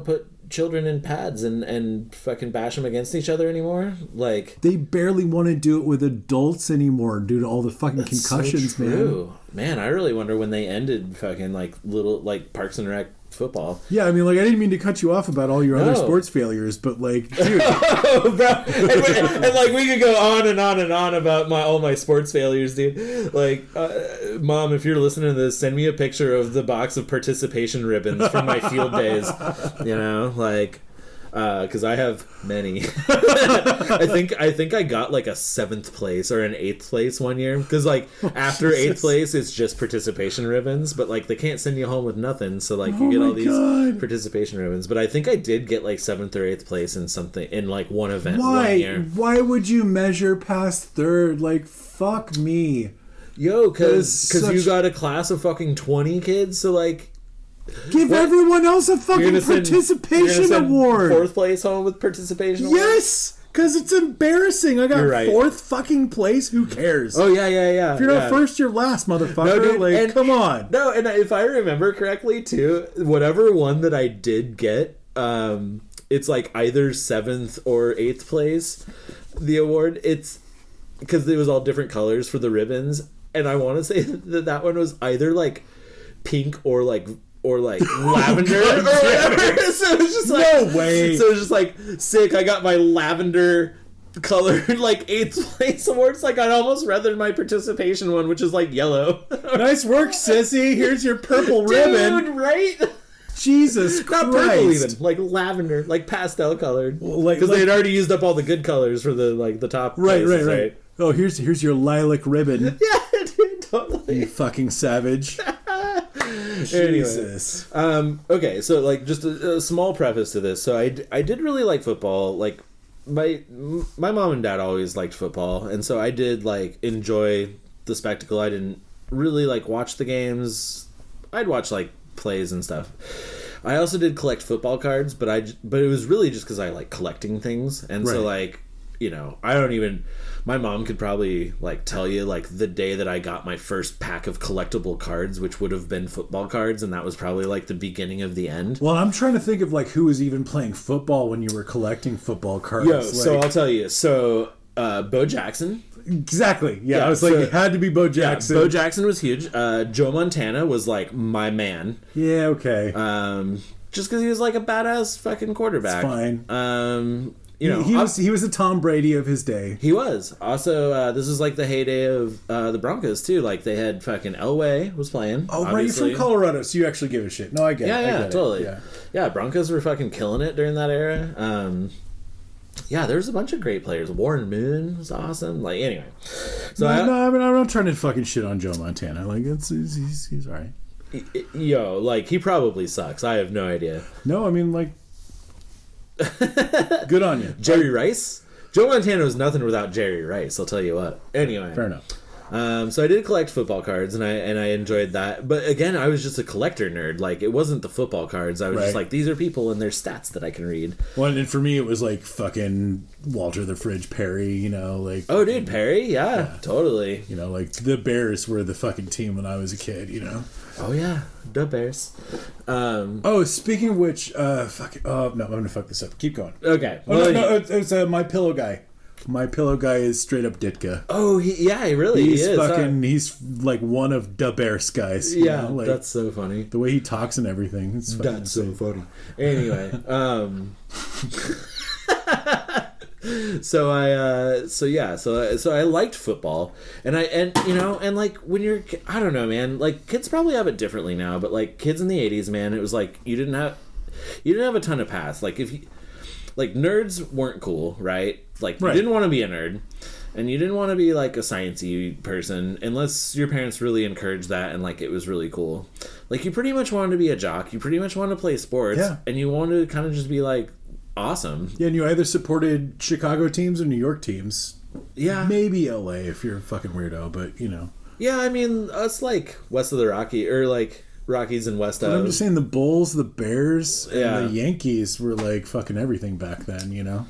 put children in pads and fucking bash them against each other anymore. Like, they barely want to do it with adults anymore due to all the fucking concussions, so true. Man, I really wonder when they ended fucking like Parks and Rec football. Yeah, I mean, like, I didn't mean to cut you off about all your other sports failures, but like, dude. Oh, bro. And like, we could go on and on and on about all my sports failures, dude. Like, Mom, if you're listening to this, send me a picture of the box of participation ribbons from my field days. You know, like, because I have many. I think I got like a 7th place or an 8th place one year, because like after 8th place it's just participation ribbons, but like they can't send you home with nothing, so like you get all these participation ribbons. But I think I did get like 7th or 8th place in something, in like one event. One year. Why would you measure past 3rd? Like, fuck me. Yo, because you got a class of fucking 20 kids, so like, give everyone else a fucking participation award. 4th place home with participation award? Yes! Because it's embarrassing. I got 4th fucking place. Who cares? Oh, yeah. If you're not first, you're last, motherfucker. No, dude, like, come on. No, and if I remember correctly, too, whatever one that I did get, it's like either 7th or 8th place, the award. It's because it was all different colors for the ribbons. And I want to say that one was either like pink or like lavender or whatever. So it was just like, no way. So it was just like, sick, I got my lavender colored like 8th place award. It's like, I'd almost rather my participation one, which is like yellow. Nice work, sissy. Here's your purple ribbon. Dude, right? Jesus Christ. Not purple even, like lavender, like pastel colored. Because they had already used up all the good colors for the top places, right. Oh, here's your lilac ribbon. Yeah, dude, totally. You fucking savage. Jesus. Okay, so like just a small preface to this. So I did really like football. Like my mom and dad always liked football, and so I did like enjoy the spectacle. I didn't really like watch the games. I'd watch like plays and stuff. I also did collect football cards, but it was really just because I like collecting things, and so like, you know, my mom could probably like tell you like the day that I got my first pack of collectible cards, which would have been football cards, and that was probably like the beginning of the end. Well, I'm trying to think of like who was even playing football when you were collecting football cards. Yo, so I'll tell you. So Bo Jackson. Exactly. Yeah, I was like, it had to be Bo Jackson. Yeah, Bo Jackson was huge. Joe Montana was like my man. Yeah, okay. Just because he was like a badass fucking quarterback. It's fine. You know, he was the Tom Brady of his day. He was. Also, this was like the heyday of the Broncos too. Like they had fucking Elway was playing. Oh, obviously. Right, you're from Colorado, so you actually give a shit. No, I get it. Yeah, totally. Yeah, Broncos were fucking killing it during that era. Yeah, there was a bunch of great players. Warren Moon was awesome. Like, anyway. So I mean, I'm not trying to fucking shit on Joe Montana. Like, he's all right. Yo, like, he probably sucks. I have no idea. No, I mean, like, good on you. Jerry Rice? Joe Montana was nothing without Jerry Rice, I'll tell you what. Anyway. Fair enough. So I did collect football cards, and I enjoyed that. But again, I was just a collector nerd. Like, it wasn't the football cards. I was just like, these are people and their stats that I can read. Well, and for me, it was like fucking Walter the Fridge Perry, you know, like. Oh, dude, Perry? Yeah, totally. You know, like the Bears were the fucking team when I was a kid, you know. Oh yeah, the Bears. Speaking of which, no, I'm gonna fuck this up. Keep going. Okay. It's My Pillow guy. My Pillow guy is straight up Ditka. Oh, he is. He's like one of the Bears guys. Yeah, like, that's so funny. The way he talks and everything. That's so funny. Anyway, So I liked football, and like when you're, I don't know, man, like kids probably have it differently now, but like kids in the 80s, man, it was like you didn't have a ton of paths. Like if you, like nerds weren't cool, right? Like you didn't want to be a nerd, and you didn't want to be like a sciencey person unless your parents really encouraged that and like it was really cool. Like you pretty much wanted to be a jock, you pretty much wanted to play sports, and you wanted to kind of just be like awesome. Yeah, and you either supported Chicago teams or New York teams. Yeah. Maybe LA if you're a fucking weirdo, but you know. Yeah, I mean, us like west of the Rocky, or like Rockies and west of. I'm just saying the Bulls, the Bears, and the Yankees were like fucking everything back then, you know?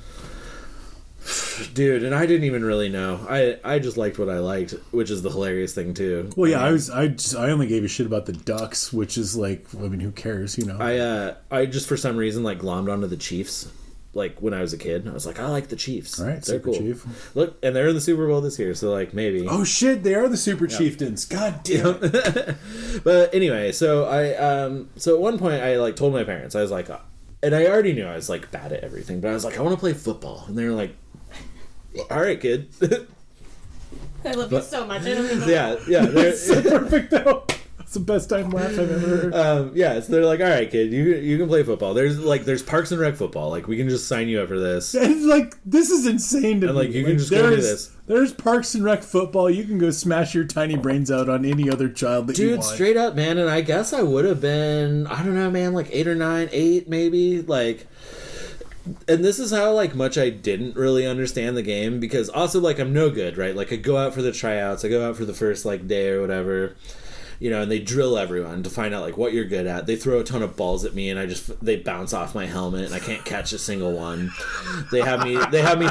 Dude, and I didn't even really know. I just liked what I liked, which is the hilarious thing too. Well, yeah, I only gave a shit about the Ducks, which is like, I mean, who cares, you know? I just for some reason like glommed onto the Chiefs. Like when I was a kid, I was like, I like the Chiefs. All right, they're Super cool. Chief. Look, and they're in the Super Bowl this year, so like maybe. Oh shit, they are the Super Chieftains. God damn it. But anyway, so so at one point I like told my parents, I was like, and I already knew I was like bad at everything, but I was like, I want to play football, and they were like, all right, kid. I love you so much. I don't even know. Yeah. That's so perfect though. It's the best time laugh I've ever heard. Yeah, so they're like, all right, kid, you can play football. There's Parks and Rec football. Like, we can just sign you up for this. And like, this is insane to me. And like, you can just go do this. There's Parks and Rec football. You can go smash your tiny brains out on any other child that you want. Dude, straight up, man. And I guess I would have been, I don't know, man, like 8 or 9, 8 maybe. Like, and this is how like much I didn't really understand the game, because also like I'm no good, right? Like I go out for the tryouts, I go out for the first like day or whatever. You know, and they drill everyone to find out like what you're good at. They throw a ton of balls at me, and they bounce off my helmet, and I can't catch a single one. They have me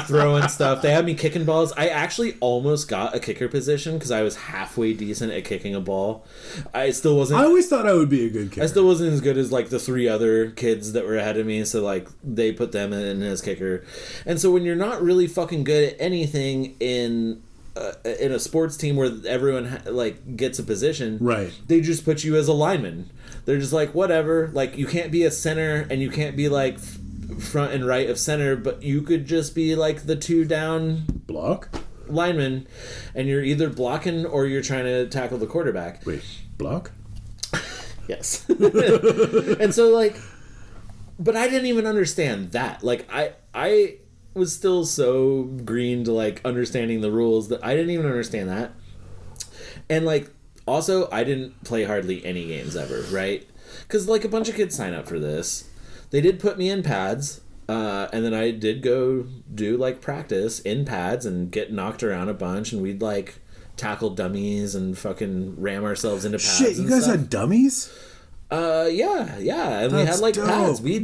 throwing stuff. They have me kicking balls. I actually almost got a kicker position because I was halfway decent at kicking a ball. I still wasn't. I always thought I would be a good kicker. I still wasn't as good as like the 3 other kids that were ahead of me. So like they put them in as kicker, and so when you're not really fucking good at anything in a sports team where everyone like gets a position, right? They just put you as a lineman. They're just like, whatever. Like you can't be a center, and you can't be like front and right of center, but you could just be like the 2 down block lineman, and you're either blocking or you're trying to tackle the quarterback. Wait, block? Yes. And so like, but I didn't even understand that. Like I was still so green to like understanding the rules that I didn't even understand that. And like also I didn't play hardly any games ever, right? Because like a bunch of kids sign up for this. They did put me in pads, and then I did go do like practice in pads and get knocked around a bunch, and we'd like tackle dummies and fucking ram ourselves into pads. Shit, you guys stuff. had dummies? Yeah, and That's we had like dope. pads. We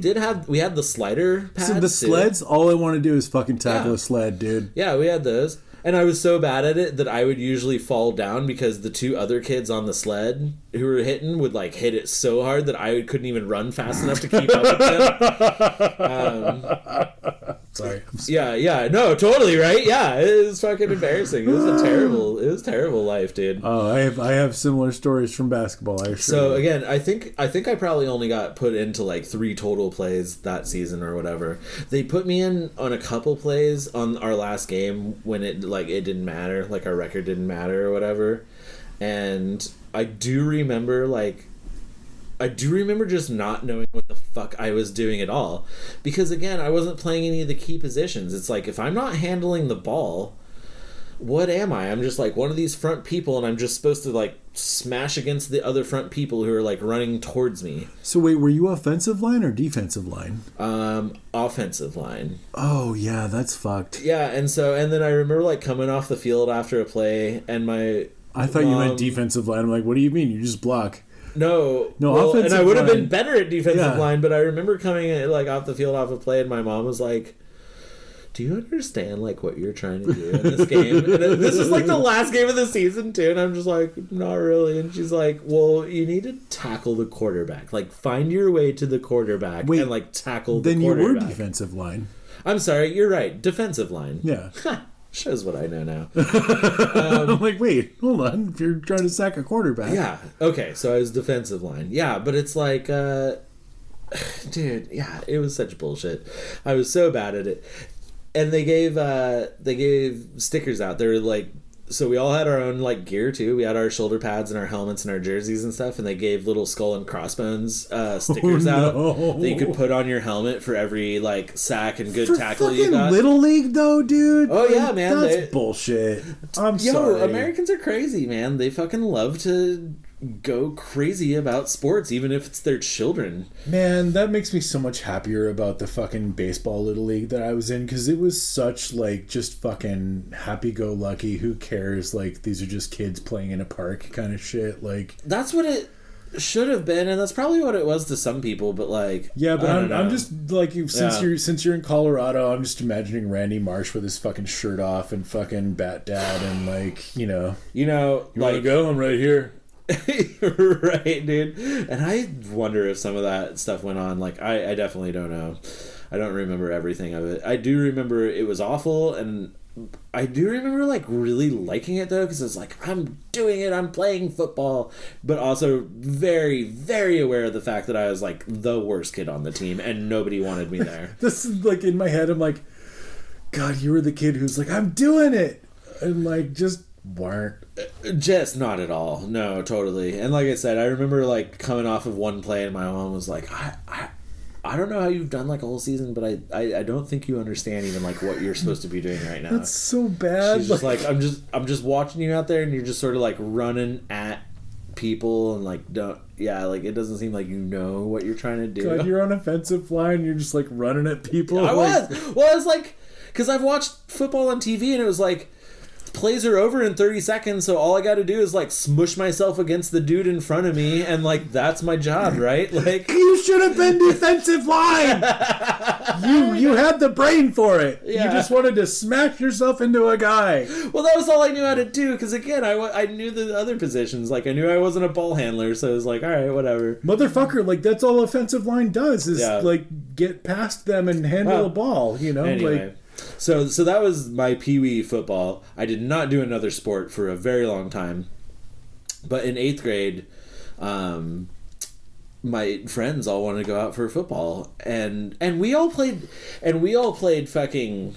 had the slider pads. So the sleds, too. all I want to do is fucking tackle a sled, dude. Yeah, we had those. And I was so bad at it that I would usually fall down because the 2 other kids on the sled who were hitting would like hit it so hard that I couldn't even run fast enough to keep up with them. Sorry. Yeah, no, totally, right? Yeah, it was fucking embarrassing. It was terrible life, dude. Oh, I have similar stories from basketball. I assure So you. again, I think I probably only got put into like 3 total plays that season or whatever. They put me in on a couple plays on our last game when it didn't matter, like our record didn't matter or whatever. And I do remember just not knowing what the fuck I was doing at all, because again, I wasn't playing any of the key positions. It's like, if I'm not handling the ball, what am I? I'm just like one of these front people, and I'm just supposed to like smash against the other front people who are like running towards me. So wait, were you offensive line or defensive line? Offensive line. Oh yeah, that's fucked. Yeah, and then I remember like coming off the field after a play, and I thought you meant defensive line. I'm like, what do you mean? You just block. No, offensive and I would have line. been better at defensive line, but I remember coming like off the field off a play, and my mom was like, "Do you understand like what you're trying to do in this game?" And this is like the last game of the season too, and I'm just like, "Not really." And she's like, "Well, you need to tackle the quarterback. Like, find your way to the quarterback and like tackle the quarterback." Then you were defensive line. I'm sorry, you're right. Defensive line. Yeah. Shows what I know now. I'm like, wait, hold on. If you're trying to sack a quarterback. Yeah. Okay, so I was defensive line. Yeah, but it's like, dude, yeah, it was such bullshit. I was so bad at it. And they gave stickers out. They were like, so we all had our own like gear too. We had our shoulder pads and our helmets and our jerseys and stuff. And they gave little skull and crossbones stickers out that you could put on your helmet for every like sack and good tackle you got. Little League though, dude. Oh yeah, man, that's bullshit. I'm sorry. Americans are crazy, man. They fucking love to go crazy about sports, even if it's their children. Man, that makes me so much happier about the fucking baseball Little League that I was in, because it was such like just fucking happy-go-lucky, who cares, like these are just kids playing in a park kind of shit. Like that's what it should have been, and that's probably what it was to some people, but like yeah, but I'm just like, since you're in Colorado, I'm just imagining Randy Marsh with his fucking shirt off and fucking Bat Dad and like you like, wanna go? I'm right here. Right, dude. And I wonder if some of that stuff went on. Like, I definitely don't know. I don't remember everything of it. I do remember it was awful, and I do remember like really liking it though, because it's like, I'm doing it, I'm playing football, but also very, very aware of the fact that I was like the worst kid on the team and nobody wanted me there. This is like in my head, I'm like, God, you were the kid who's like, I'm doing it, and like just weren't. Just not at all. No, totally. And like I said, I remember like coming off of one play and my mom was like, I don't know how you've done like a whole season, but I don't think you understand even like what you're supposed to be doing right now. That's so bad. She's just like, I'm just watching you out there and you're just sort of like running at people and like like it doesn't seem like you know what you're trying to do. God, you're on offensive line and you're just like running at people. I was like, because I've watched football on TV and it was like, plays are over in 30 seconds, so all I got to do is like smush myself against the dude in front of me, and like that's my job, right? Like, you should have been defensive line. you had the brain for it. Yeah. You just wanted to smash yourself into a guy. Well, that was all I knew how to do, because again, I knew the other positions. Like I knew I wasn't a ball handler, so I was like, all right, whatever. Motherfucker, like that's all offensive line does is like get past them and handle a ball. Anyway. Like. So that was my Pee-wee football. I did not do another sport for a very long time. But in 8th grade, my friends all wanted to go out for football, and we all played fucking,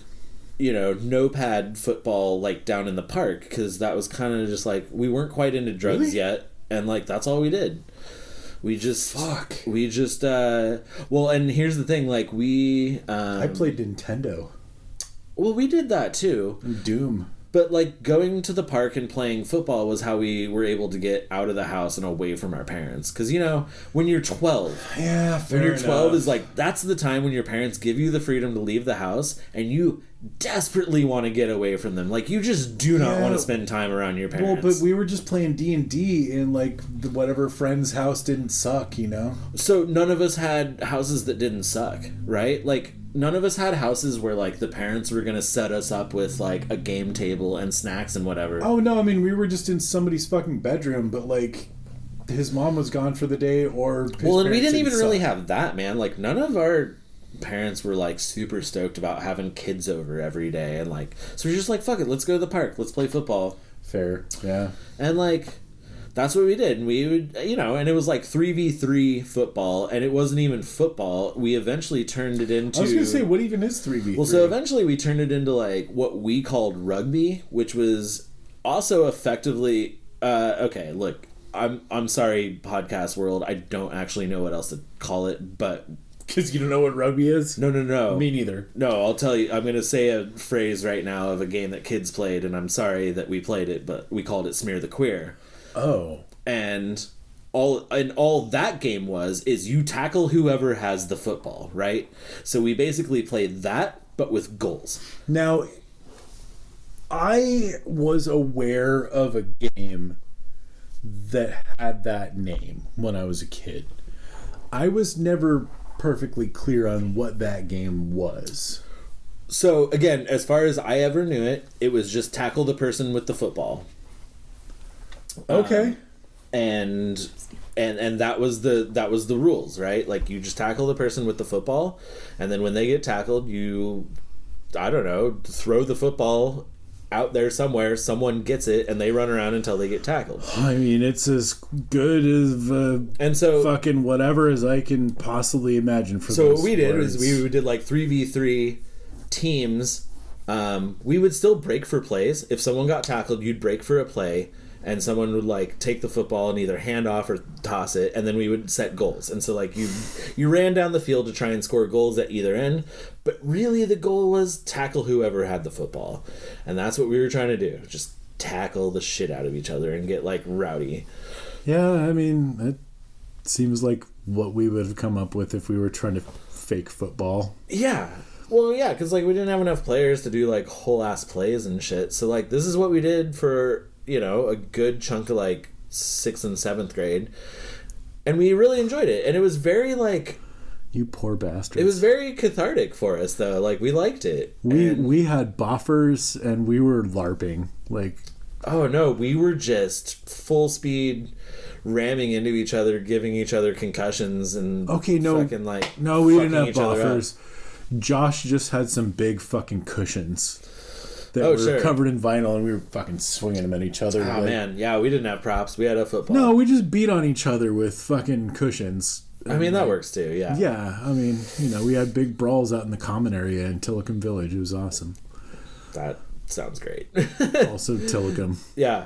no pad football like down in the park, because that was kind of just like, we weren't quite into drugs yet, and like that's all we did. And here's the thing, like I played Nintendo. Well, we did that too. Doom. But like going to the park and playing football was how we were able to get out of the house and away from our parents. Because, when you're 12. Yeah, fair When you're 12 enough. is like, that's the time when your parents give you the freedom to leave the house and you desperately want to get away from them. Like, you just do not want to spend time around your parents. Well, but we were just playing D&D in like whatever friend's house didn't suck, So none of us had houses that didn't suck, right? Like, none of us had houses where like the parents were gonna set us up with like a game table and snacks and whatever. Oh no, I mean we were just in somebody's fucking bedroom, but like his mom was gone for the day, or his and we didn't even really have that, man. Like none of our parents were like super stoked about having kids over every day, and like so we're just like, fuck it, let's go to the park, let's play football. Fair, yeah. And like that's what we did. And we would, and it was like 3v3 football, and it wasn't even football. We eventually turned it into... I was going to say, what even is 3v3? Well, so eventually we turned it into like what we called rugby, which was also effectively... okay, look, I'm sorry, podcast world. I don't actually know what else to call it, but... Because you don't know what rugby is? No. Me neither. No, I'll tell you. I'm going to say a phrase right now of a game that kids played, and I'm sorry that we played it, but we called it Smear the Queer. Oh. And all that game is you tackle whoever has the football, right? So we basically played that, but with goals. Now, I was aware of a game that had that name when I was a kid. I was never perfectly clear on what that game was. So, again, as far as I ever knew it, it was just tackle the person with the football. Okay. And that was the rules, right? Like you just tackle the person with the football, and then when they get tackled, you, I don't know, throw the football out there somewhere, someone gets it, and they run around until they get tackled. I mean, it's as good as and so fucking whatever as I can possibly imagine for. So what we did was we did like 3v3 teams, we would still break for plays. If someone got tackled, you'd break for a play, and someone would like take the football and either hand off or toss it, and then we would set goals. And so like you ran down the field to try and score goals at either end, but really the goal was tackle whoever had the football. And that's what we were trying to do. Just tackle the shit out of each other and get like rowdy. Yeah, I mean, it seems like what we would have come up with if we were trying to fake football. Yeah. Well, yeah, because like we didn't have enough players to do like whole ass plays and shit. So like this is what we did for, you know, a good chunk of like 6th and 7th grade, and we really enjoyed it. And it was very like, you poor bastards. It was very cathartic for us though. Like we liked it. We had buffers and we were LARPing. Like, oh no, we were just full speed ramming into each other, giving each other concussions, and fucking like no, we didn't have buffers. Josh just had some big fucking cushions that were covered in vinyl, and we were fucking swinging them at each other. Oh, man. Yeah, we didn't have props. We had a football. No, we just beat on each other with fucking cushions. I mean, that works too, yeah. Yeah, I mean, you know, we had big brawls out in the common area in Tillicum Village. It was awesome. That sounds great. Also Tillicum. Yeah,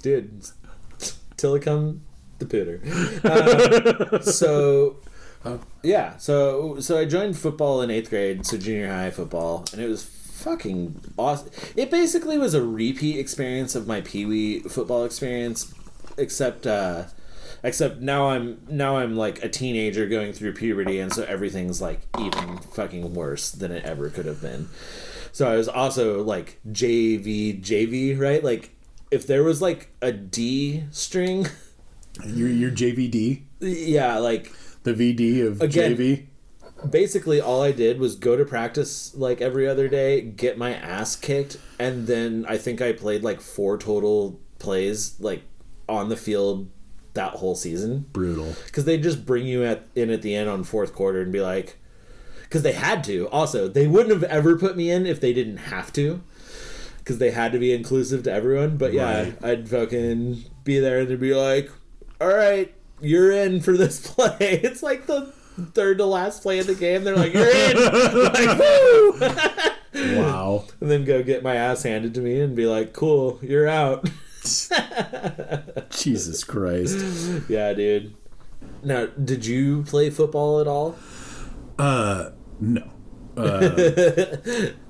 dude, Tillicum the pooter. So I joined football in 8th grade, so junior high football, and it was fucking awesome. It basically was a repeat experience of my Pee-wee football experience, except now I'm like a teenager going through puberty, and so everything's like even fucking worse than it ever could have been. So I was also like JV, right? Like if there was like a D string, your JVD, yeah, like the VD of again, JV. Basically, all I did was go to practice like every other day, get my ass kicked, and then I think I played like 4 total plays like on the field that whole season. Brutal. Because they just bring you in at the end on 4th quarter and be like, because they had to. Also, they wouldn't have ever put me in if they didn't have to, because they had to be inclusive to everyone. But yeah, right. I'd fucking be there and they'd be like, all right, you're in for this play. It's like the 3rd to last play of the game. They're like, you're in. Like, woo! Wow. And then go get my ass handed to me and be like, cool, you're out. Jesus Christ. Yeah, dude. Now, did you play football at all? No.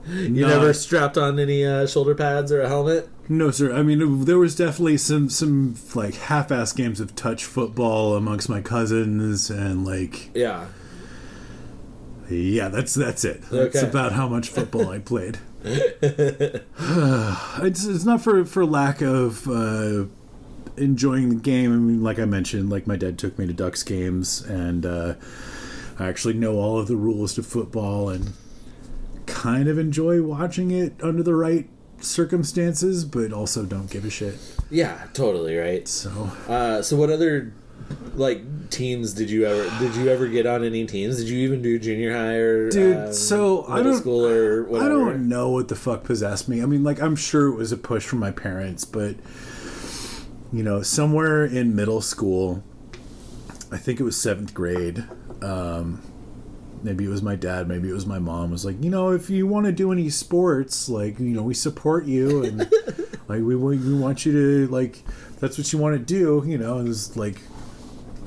You never strapped on any shoulder pads or a helmet? No, sir. I mean, there was definitely some like half-ass games of touch football amongst my cousins, and like yeah, that's it. Okay. That's about how much football I played. It's not for lack of enjoying the game. I mean, like I mentioned, like my dad took me to Ducks games, and I actually know all of the rules to football and kind of enjoy watching it under the right circumstances, but also don't give a shit. Yeah, totally, right. So what other like teams did you ever get on? Any teams? Did you even do junior high or dude? So middle school or whatever? I don't know what the fuck possessed me. I mean, like I'm sure it was a push from my parents, but you know, somewhere in middle school, I think it was 7th grade. Maybe it was my dad, maybe it was my mom, was like, you know, if you want to do any sports, like, you know, we support you, and like we want you to, like, that's what you want to do, you know. And it's like,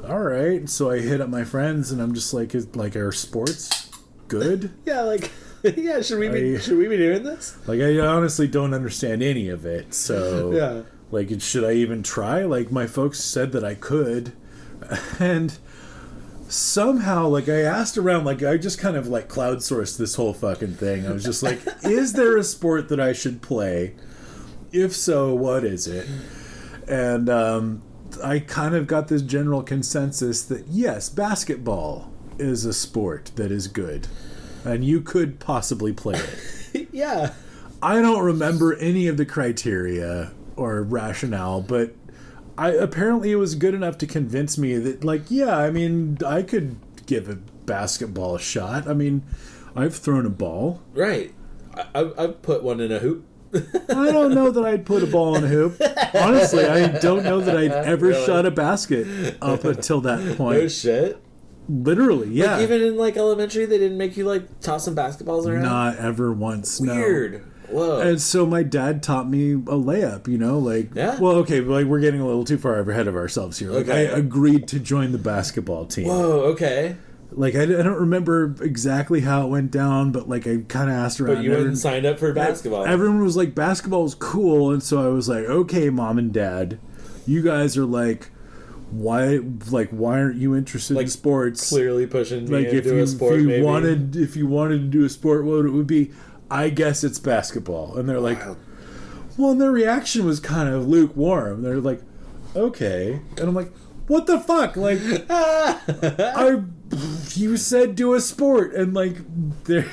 all right. So I hit up my friends, and I'm just like, are sports good? Yeah, like, yeah, should we be doing this? Like, I honestly don't understand any of it. So yeah, like, should I even try? Like, my folks said that I could, and somehow, like, I asked around, like, I just kind of like crowdsourced this whole fucking thing. I was just like, is there a sport that I should play? If so, what is it? And I kind of got this general consensus that yes, basketball is a sport that is good, and you could possibly play it. Yeah. I don't remember any of the criteria or rationale, but apparently it was good enough to convince me that, like, yeah, I mean, I could give a basketball a shot. I mean, I've thrown a ball. Right. I've put one in a hoop. I don't know that I'd put a ball in a hoop. Honestly, I don't know that I'd ever shot a basket up until that point. No shit. Literally, yeah. Like, even in, like, elementary, they didn't make you, like, toss some basketballs around? Not ever once, Weird. No. Whoa. And so my dad taught me a layup, you know, like, yeah. Well, okay, like we're getting a little too far ahead of ourselves here. Like, okay. I agreed to join the basketball team. Whoa, okay. Like, I don't remember exactly how it went down, but, like, I kind of asked around. But you went and signed up for basketball. Everyone was like, basketball's cool, and so I was like, okay, Mom and Dad, you guys are like, why aren't you interested in sports? Clearly pushing me like, into a sport, if you maybe. wanted to do a sport, what it would be? I guess it's basketball. And they're like, well, and their reaction was kind of lukewarm. They're like, okay. And I'm like, what the fuck? Like, you said do a sport. And, like, they're,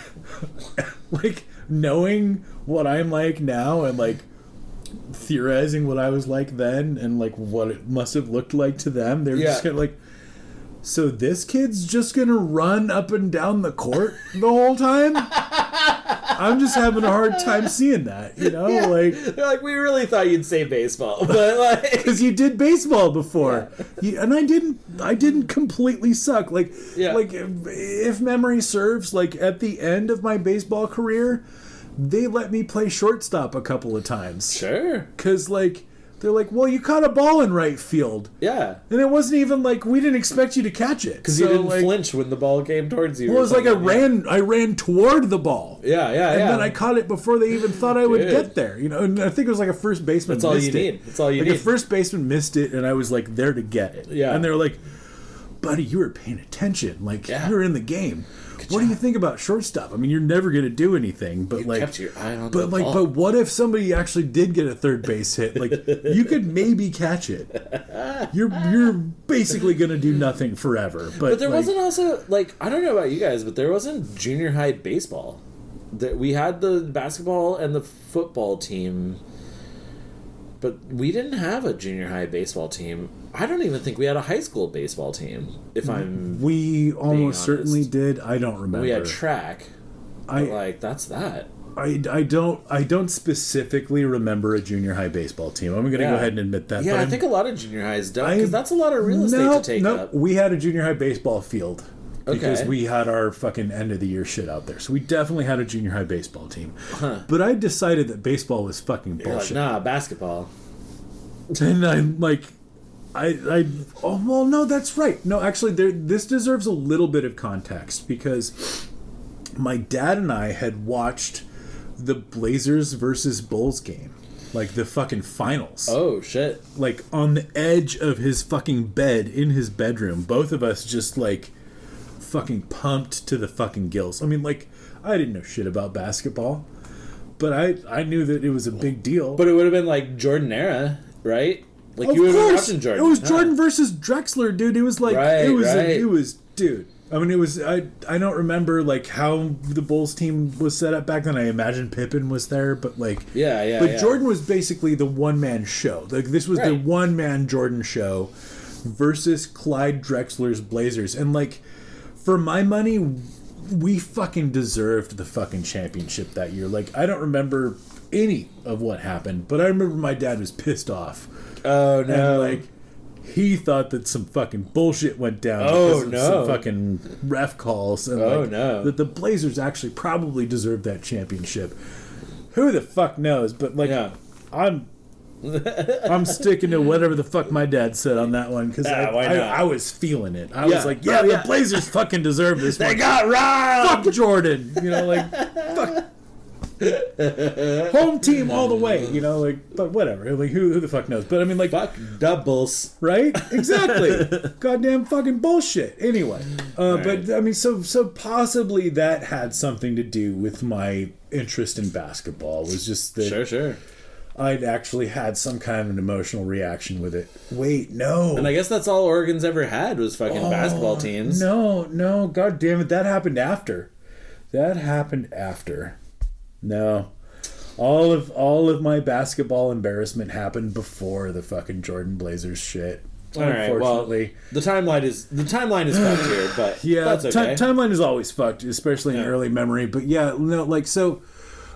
like, knowing what I'm like now and, like, theorizing what I was like then and, like, what it must have looked like to them, they're just kind of like, so this kid's just gonna run up and down the court the whole time? I'm just having a hard time seeing that, you know? Yeah. Like, they're like, we really thought you'd say baseball, but, like, because you did baseball before, and I didn't completely suck. Like, like if memory serves, like at the end of my baseball career, they let me play shortstop a couple of times. Sure. Because, like, they're like, well, you caught a ball in right field. Yeah. And it wasn't even like, we didn't expect you to catch it. Because you didn't flinch when the ball came towards you. Well, it was like I ran toward the ball. Yeah. And then I caught it before they even thought I would get there. You know, and I think it was like a first baseman That's all missed you it. need. That's all you need. need. A first baseman missed it, and I was like there to get it. Yeah. And they were like, buddy, you were paying attention. Like, you were in the game. What do you think about shortstop? I mean, you're never going to do anything, but you like, kept your eye on the ball. But what if somebody actually did get a third base hit? Like, you could maybe catch it. You're basically going to do nothing forever. But there wasn't also, like, I don't know about you guys, but there wasn't junior high baseball. We had the basketball and the football team, but we didn't have a junior high baseball team. I don't even think we had a high school baseball team, we almost certainly did. I don't remember. We had track. That's that. I don't specifically remember a junior high baseball team. I'm going to go ahead and admit that. Yeah, but I think a lot of junior highs don't, because that's a lot of real estate to take up. We had a junior high baseball field because we had our fucking end of the year shit out there. So we definitely had a junior high baseball team. Huh. But I decided that baseball was fucking bullshit. You're like, nah, basketball. And I'm like, no, that's right. No, actually, this deserves a little bit of context because my dad and I had watched the Blazers versus Bulls game, like the fucking finals. Oh, shit. Like on the edge of his fucking bed in his bedroom, both of us just like fucking pumped to the fucking gills. I mean, like, I didn't know shit about basketball, but I knew that it was a big deal. But it would have been like Jordan era, right? Like, of you would have been course, watching Jordan. It was Jordan versus Drexler, dude. It was like it was dude. I mean, it was. I don't remember like how the Bulls team was set up back then. I imagine Pippen was there, but like But Jordan was basically the one man show. Like, this was the one man Jordan show versus Clyde Drexler's Blazers, and like, for my money, we fucking deserved the fucking championship that year. Like, I don't remember any of what happened, but I remember my dad was pissed off. Oh no! And, like, he thought that some fucking bullshit went down because of some fucking ref calls, and that the Blazers actually probably deserved that championship. Who the fuck knows? But like, I'm sticking to whatever the fuck my dad said on that one because I was feeling it. I was like, the Blazers fucking deserve this. They got robbed. Fuck Jordan, you know, like fuck. Home team all the way, you know, like, but whatever, like, who the fuck knows? But I mean, like, fuck doubles, right? Exactly. Goddamn fucking bullshit. Anyway, but I mean, so possibly that had something to do with my interest in basketball. Was just that sure I'd actually had some kind of an emotional reaction with it. Wait, no. And I guess that's all Oregon's ever had was fucking basketball teams. No, god damn it, that happened after. No, all of my basketball embarrassment happened before the fucking Jordan Blazers shit. All unfortunately, right, well, the timeline is fucked here, but that's okay. Timeline is always fucked, especially in early memory. But yeah, no, like, so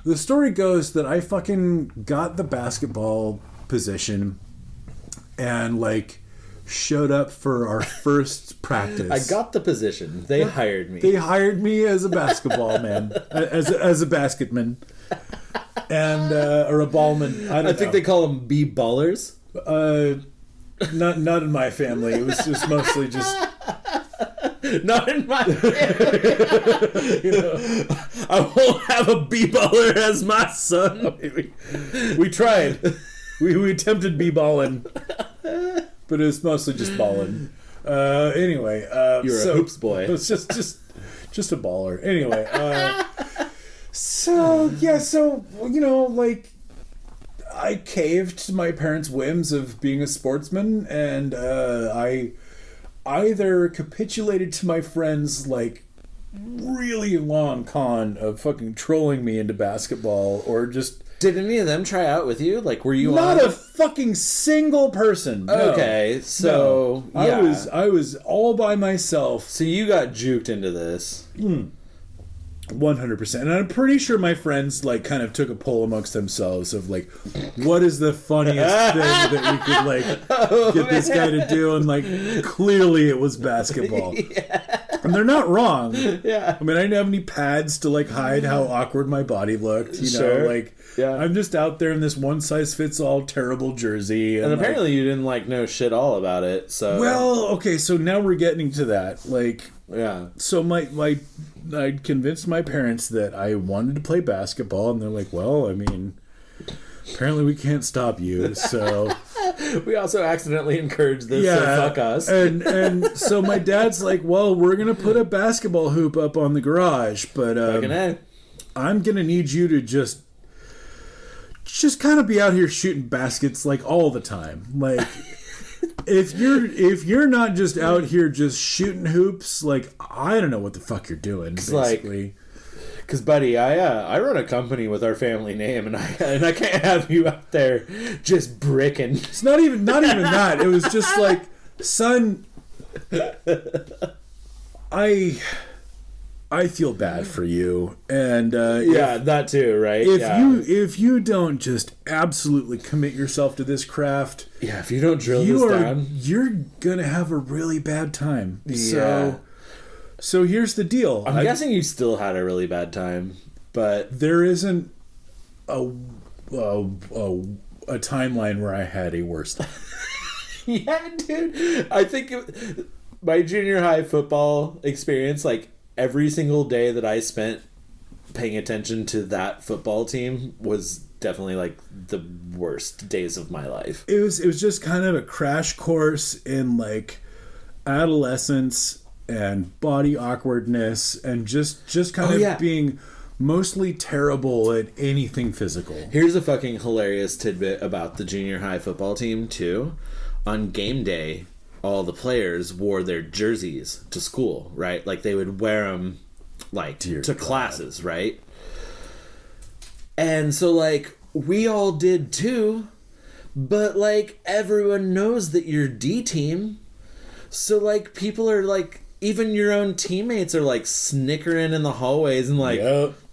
the story goes that I fucking got the basketball position and like showed up for our first practice. I got the position. They hired me. They hired me as a basketball man, as a basketman, and or a ballman. I think they call them b-ballers. Not in my family. It was just mostly just. Not in my family. You know, I won't have a b-baller as my son. We tried. We attempted b-balling, but it was mostly just balling. Anyway, you're a hoops boy. It was just a baller. Anyway, so you know, like, I caved to my parents' whims of being a sportsman, and I either capitulated to my friends' like really long con of fucking trolling me into basketball, or just. Did any of them try out with you? Like, were you not on? a fucking single person? No. Okay, so no. yeah. I was all by myself. So you got juked into this. 100%. And I'm pretty sure my friends like kind of took a poll amongst themselves of like, what is the funniest thing that we could like get this guy to do? And like, clearly it was basketball. Yeah. And they're not wrong. Yeah. I mean, I didn't have any pads to like hide how awkward my body looked. You know, like, yeah. I'm just out there in this one size fits all terrible jersey. And apparently you didn't like know shit all about it. So well, okay, so now we're getting to that. Like, yeah. So I convinced my parents that I wanted to play basketball, and they're like, well, I mean, apparently we can't stop you, so... We also accidentally encouraged this, so fuck us. And so my dad's like, well, we're going to put a basketball hoop up on the garage, but I'm going to need you to just kind of be out here shooting baskets, like, all the time. Like... If you're not just out here just shooting hoops, like, I don't know what the fuck you're doing, basically. Because, buddy, I run a company with our family name, and I can't have you out there just bricking. It's not even that. It was just like, son, I feel bad for you, and that too, right? If you don't just absolutely commit yourself to this craft, if you don't drill this down, you're gonna have a really bad time. Yeah. So here's the deal. I'm guessing you still had a really bad time, but there isn't a timeline where I had a worse time. Yeah, dude. I think my junior high football experience, like, every single day that I spent paying attention to that football team was definitely like the worst days of my life. It was just kind of a crash course in like adolescence and body awkwardness and just kind of being mostly terrible at anything physical. Here's a fucking hilarious tidbit about the junior high football team too. On game day, all the players wore their jerseys to school, right? Like, they would wear them, like, to classes, right? And so, like, we all did too, but, like, everyone knows that you're D team. So, like, people are, like, even your own teammates are, like, snickering in the hallways and, like,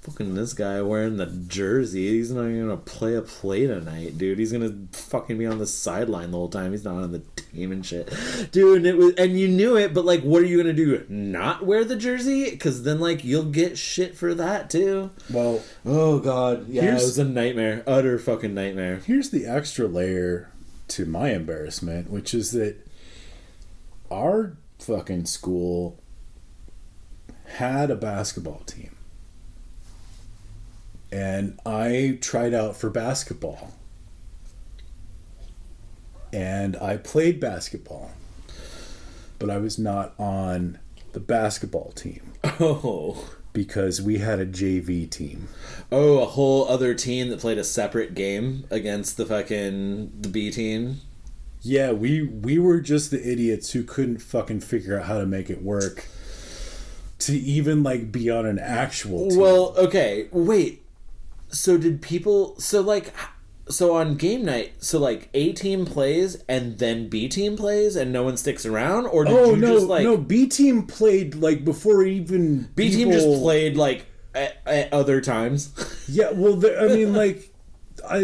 fucking this guy wearing the jersey. He's not even gonna play a play tonight, dude. He's gonna fucking be on the sideline the whole time. He's not on the team and shit, dude. And you knew it, but like, what are you gonna do? Not wear the jersey? Because then, like, you'll get shit for that too. Well, oh god, yeah, it was a nightmare, utter fucking nightmare. Here's the extra layer to my embarrassment, which is that our fucking school had a basketball team. And I tried out for basketball. And I played basketball. But I was not on the basketball team. Oh. Because we had a JV team. Oh, a whole other team that played a separate game against the B team? Yeah, we were just the idiots who couldn't fucking figure out how to make it work. To even, like, be on an actual team. Well, okay, wait. So did people... So on game night, so, like, A team plays and then B team plays and no one sticks around? Or did no, B team played, like, before even B team just played, like, at other times? Yeah, well, I mean, like,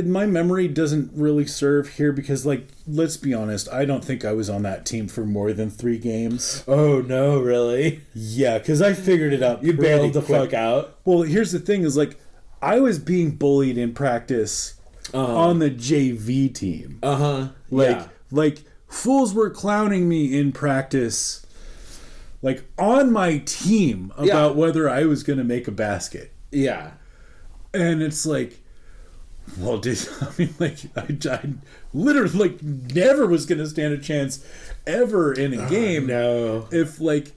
my memory doesn't really serve here because, like, let's be honest, I don't think I was on that team for more than 3 games. Oh, no, really? Yeah, because I figured it out. You bailed the quick. fuck out? Well, here's the thing is, like, I was being bullied in practice on the JV team. Like, fools were clowning me in practice, like, on my team about whether I was going to make a basket. Yeah. And it's like, well, I mean, like, I literally, like, never was going to stand a chance ever in a game. No. If, like,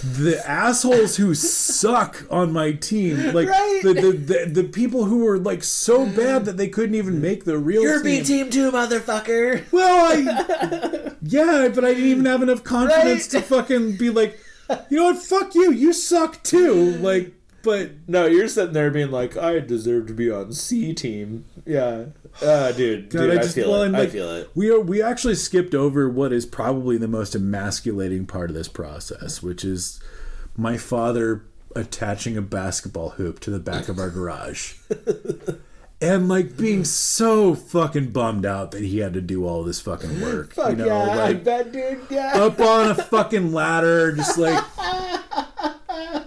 the assholes who suck on my team, like, the people who were, like, so bad that they couldn't even make the real You're team. B team too, motherfucker. Well, yeah, but I didn't even have enough confidence to fucking be like, you know what, fuck you, you suck too. Like, but no, you're sitting there being like, I deserve to be on C team. Yeah. Dude, I feel it. I feel it. We actually skipped over what is probably the most emasculating part of this process, which is my father attaching a basketball hoop to the back of our garage. And, like, being so fucking bummed out that he had to do all this fucking work. Fuck, you know, yeah, like, I bet, dude, yeah. Up on a fucking ladder, just like...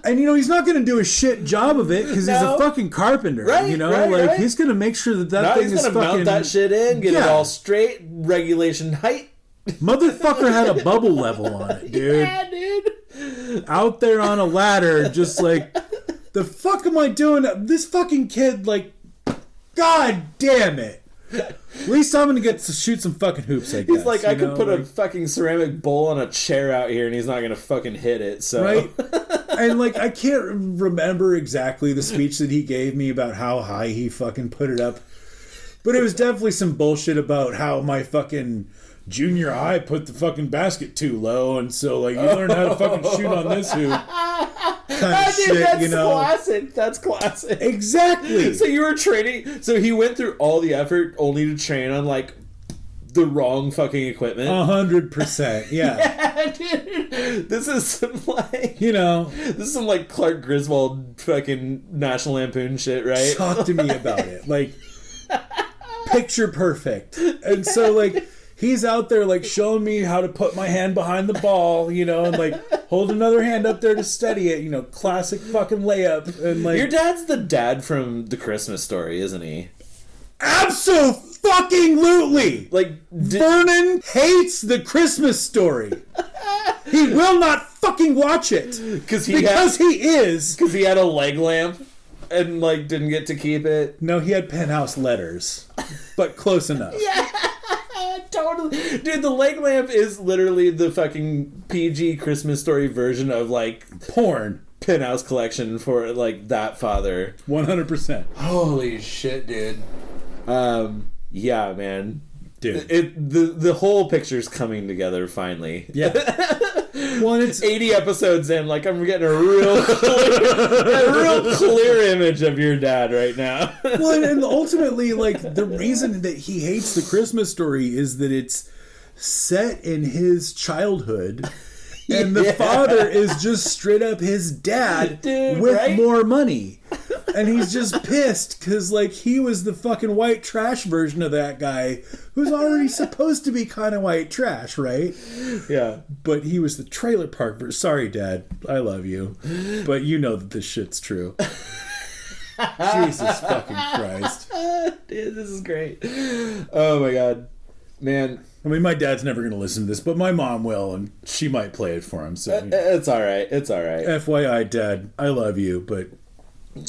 And, you know, he's not going to do a shit job of it because he's a fucking carpenter, right, you know? Right, like, right. he's going to make sure that thing is fucking... He's going to mount that shit in, get it all straight, regulation height. Motherfucker had a bubble level on it, dude. Yeah, dude. Out there on a ladder, just like, the fuck am I doing? This fucking kid, like, God damn it. At least I'm going to get to shoot some fucking hoops, I guess. He's like, I could put a fucking ceramic bowl on a chair out here and he's not going to fucking hit it, so... Right? And, like, I can't remember exactly the speech that he gave me about how high he fucking put it up. But it was definitely some bullshit about how my fucking junior high put the fucking basket too low, and so, like, you learn how to fucking shoot on this hoop. Kind of shit, that's you know? Classic. That's classic. Exactly. So you were training... So he went through all the effort only to train on, like, the wrong fucking equipment. 100%, yeah. Yeah, dude. This is some, like... You know... This is some, like, Clark Griswold fucking National Lampoon shit, right? Talk to me about it. Like, picture perfect. And so, like, he's out there, like, showing me how to put my hand behind the ball, you know, and, like, hold another hand up there to steady it, you know, classic fucking layup. And, like... Your dad's the dad from The Christmas Story, isn't he? Abso-fucking-lutely! Like, Vernon hates The Christmas Story. He will not fucking watch it. Because he had a leg lamp and, like, didn't get to keep it. No, he had penthouse letters. But close enough. Yeah, totally. Dude, the leg lamp is literally the fucking PG Christmas Story version of, like, porn. Penthouse collection for, like, that father. 100%. Holy shit, dude. Yeah, man. Dude. The whole picture's coming together finally. Yeah. Well, it's 80 episodes in, like, I'm getting a real clear image of your dad right now. Well, and ultimately, like, the reason that he hates The Christmas Story is that it's set in his childhood. And the father is just straight up his dad, dude, with more money. And he's just pissed because, like, he was the fucking white trash version of that guy who's already supposed to be kind of white trash, right? Yeah. But he was the trailer park version. Sorry, Dad. I love you. But you know that this shit's true. Jesus fucking Christ. Dude, this is great. Oh, my God. Man. I mean, my dad's never going to listen to this, but my mom will, and she might play it for him. So it's all right. It's all right. FYI, Dad, I love you, but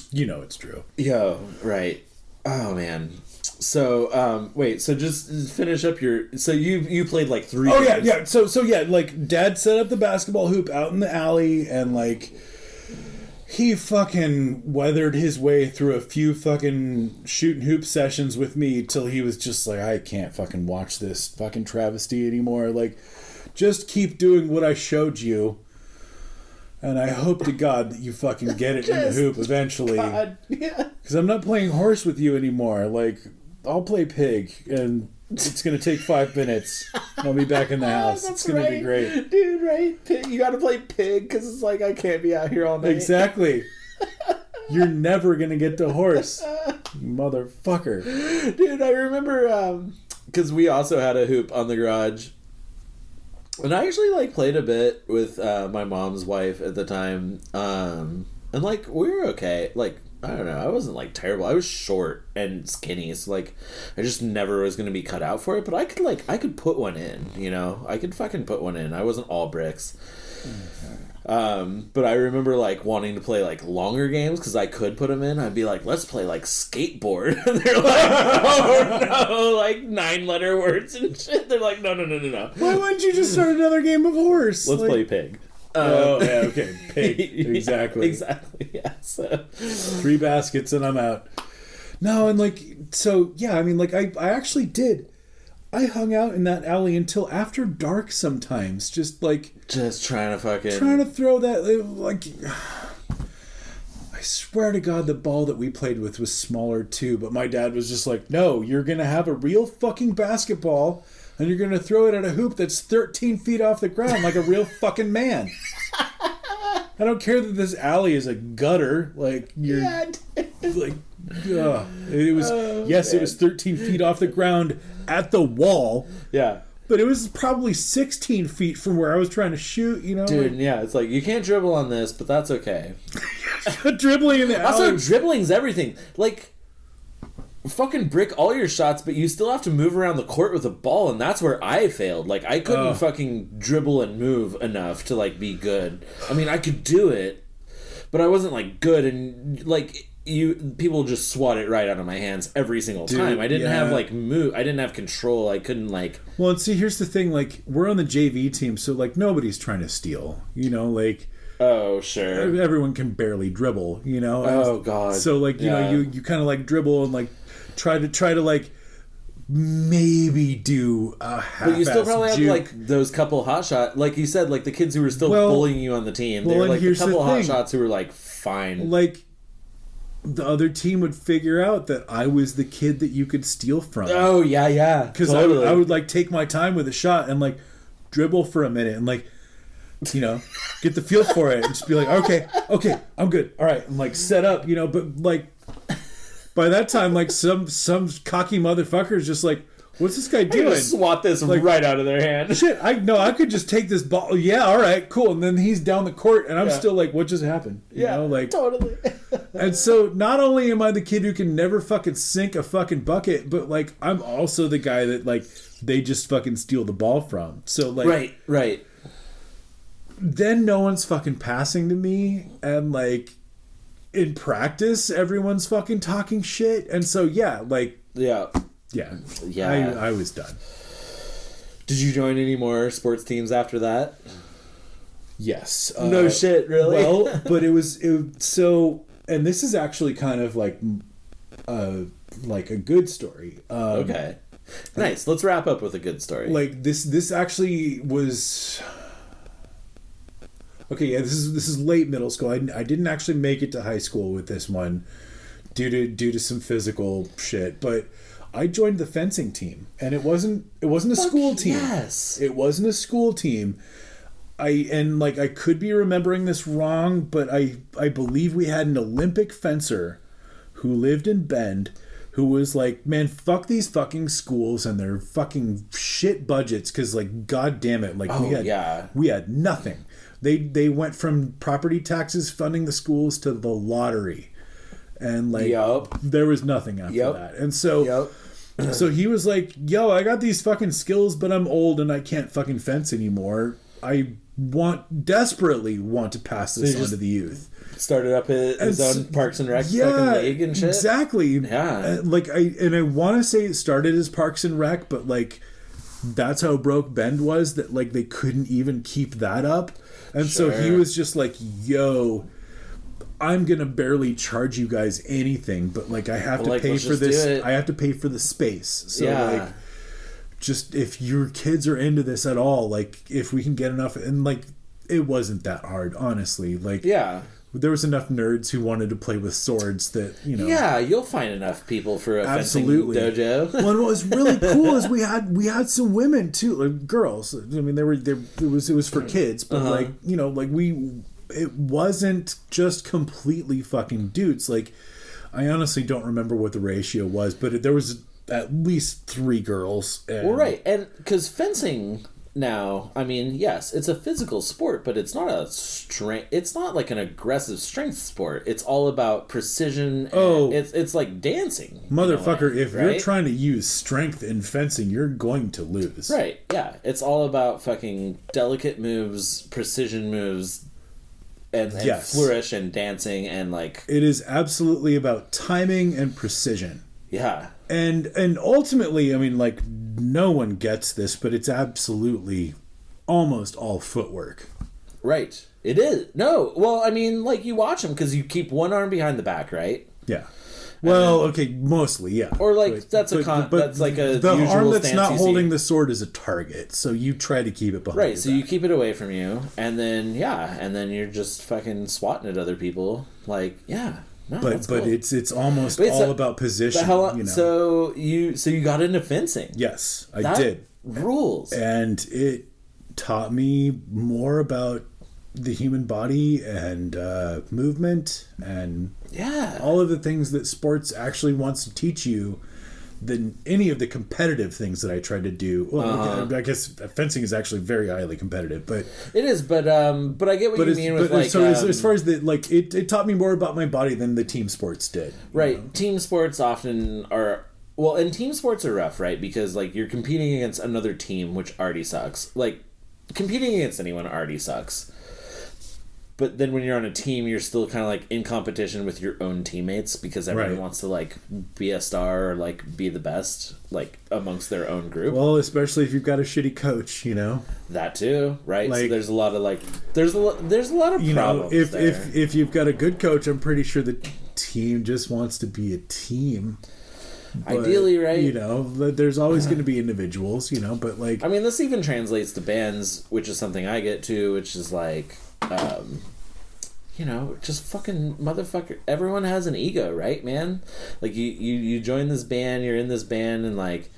you know it's true. Yo, right. Oh, man. So, wait. So just finish up your... So you played, like, 3 games. Oh, yeah. So, yeah, like, Dad set up the basketball hoop out in the alley, and, like... He fucking weathered his way through a few fucking shoot and hoop sessions with me till he was just like, I can't fucking watch this fucking travesty anymore. Like, just keep doing what I showed you. And I hope to God that you fucking get it in the hoop eventually. God, yeah. Because I'm not playing horse with you anymore. Like, I'll play pig, and it's going to take 5 minutes. I'll be back in the house. It's going to be great. Dude, right? Pig. You got to play pig because it's like I can't be out here all night. Exactly. You're never going to get to horse. Motherfucker. Dude, I remember because we also had a hoop on the garage, and I actually like played a bit with my mom's wife at the time, and like we were okay. Like I don't know, I wasn't like terrible. I was short and skinny, so like I just never was gonna be cut out for it. But I could put one in, you know. I could fucking put one in. I wasn't all bricks. But I remember like wanting to play like longer games because I could put them in. I'd be like, let's play like skateboard. And they're like, oh no, like 9-letter words and shit. They're like, no. Why wouldn't you just start another game of horse? Let's play pig. Oh, yeah, okay. Pig. Exactly. Exactly, yeah. So 3 baskets and I'm out. No, and like, so, yeah, I mean, like, I actually did. I hung out in that alley until after dark sometimes. Just trying to throw that, like... I swear to God, the ball that we played with was smaller too, but my dad was just like, no, you're going to have a real fucking basketball and you're going to throw it at a hoop that's 13 feet off the ground like a real fucking man. I don't care that this alley is a gutter. Like, you're... like, it was... yes, man. It was 13 feet off the ground at the wall. Yeah. But it was probably 16 feet from where I was trying to shoot, you know? Dude, yeah, it's like, you can't dribble on this, but that's okay. Dribbling in the alley. Also, dribbling's everything. Like, fucking brick all your shots, but you still have to move around the court with a ball, and that's where I failed. Like, I couldn't fucking dribble and move enough to, like, be good. I mean, I could do it, but I wasn't, like, good, and, like... people just swat it right out of my hands every single time. I didn't have like I didn't have control. I couldn't like. Well, and see, here's the thing. Like, we're on the JV team, so like nobody's trying to steal. You know, like. Oh sure. Everyone can barely dribble. You know. Oh god. So like you know you kind of like dribble and like try to like maybe do a half. But you still probably have like those couple hot shot, like you said, like the kids who were still bullying you on the team. They were like a couple hot shots who were like fine. Like. The other team would figure out that I was the kid that you could steal from. Oh, yeah. Because totally. I would, like, take my time with a shot and, like, dribble for a minute and, like, you know, get the feel for it. And just be like, okay, I'm good. All right. And, like, set up, you know. But, like, by that time, like, some cocky motherfucker's just like, what's this guy doing? Just swat this like, right out of their hand. Shit, I could just take this ball. Yeah, all right, cool. And then he's down the court, and I'm still like, what just happened? You know, like totally. And so, not only am I the kid who can never fucking sink a fucking bucket, but like, I'm also the guy that like they just fucking steal the ball from. So like, right. Then no one's fucking passing to me, and like in practice, everyone's fucking talking shit, and so yeah. I was done. Did you join any more sports teams after that? Yes. No shit, really? Well, but it was so, and this is actually kind of like a good story. Okay. Nice. Let's wrap up with a good story. Like this actually was. Okay, yeah, this is late middle school. I didn't actually make it to high school with this one due to some physical shit, but I joined the fencing team, and it wasn't a school team. Yes. It wasn't a school team. I could be remembering this wrong, but I believe we had an Olympic fencer who lived in Bend who was like, man, fuck these fucking schools and their fucking shit budgets, because like, god damn it, like we had nothing. They went from property taxes funding the schools to the lottery, and like there was nothing after that. And so so he was like, yo, I got these fucking skills, but I'm old and I can't fucking fence anymore. I desperately want to pass this on to the youth. Started up his own Parks and Rec fucking league and shit. Exactly. Yeah. I want to say it started as Parks and Rec, but like that's how broke Bend was, that like they couldn't even keep that up. And so he was just like, yo, I'm going to barely charge you guys anything, but like I have to pay for this. I have to pay for the space. So like, just if your kids are into this at all, like if we can get enough, and like it wasn't that hard, honestly. Like there was enough nerds who wanted to play with swords that, you know. Yeah, you'll find enough people for a fencing dojo. Well, and what was really cool is we had some women too, like girls. I mean, it was for kids, but like, you know, like it wasn't just completely fucking dudes. Like I honestly don't remember what the ratio was, but there was at least 3 girls. And well, right, and because fencing now, I mean, yes, it's a physical sport, but it's not a strength. It's not like an aggressive strength sport. It's all about precision. Oh, it's like dancing, motherfucker! Way, if right? you're trying to use strength in fencing, you're going to lose. Right? Yeah, it's all about fucking delicate moves, precision moves, and yes. flourish and dancing and like. It is absolutely about timing and precision. Yeah. And ultimately, I mean, like, no one gets this, but it's absolutely almost all footwork. Right. It is. No. Well, I mean, like, you watch them because you keep one arm behind the back, right? Yeah. Well, okay, mostly, yeah. Or like but, that's like a the usual arm that's stance not you holding see. the sword is a target, so you try to keep it behind. Right. your So back. you keep it away from you, and then you're just fucking swatting at other people. Like, yeah. No, but cool. it's almost all about position. You know? So you got into fencing? Yes, I did. Rules. And it taught me more about the human body and movement and all of the things that sports actually wants to teach you than any of the competitive things that I tried to do. Well, I guess fencing is actually very highly competitive, but it is. But I get what you mean with like. So as far as the like, it taught me more about my body than the team sports did. Right, know? Team sports often are. Well, and team sports are rough, right? Because like you're competing against another team, which already sucks. Like competing against anyone already sucks. But then when you're on a team, you're still kind of like in competition with your own teammates because everyone wants to like be a star or like be the best like amongst their own group. Well, especially if you've got a shitty coach, you know. That too, right? Like, so there's a lot of like there's a lot of you problems. Know, if there. if you've got a good coach, I'm pretty sure the team just wants to be a team. But, ideally, right? You know, there's always going to be individuals, you know, but like I mean, this even translates to bands, which is something I get to, which is like you know, just fucking motherfucker. Everyone has an ego, right, man? Like you join this band, you're in this band, and like,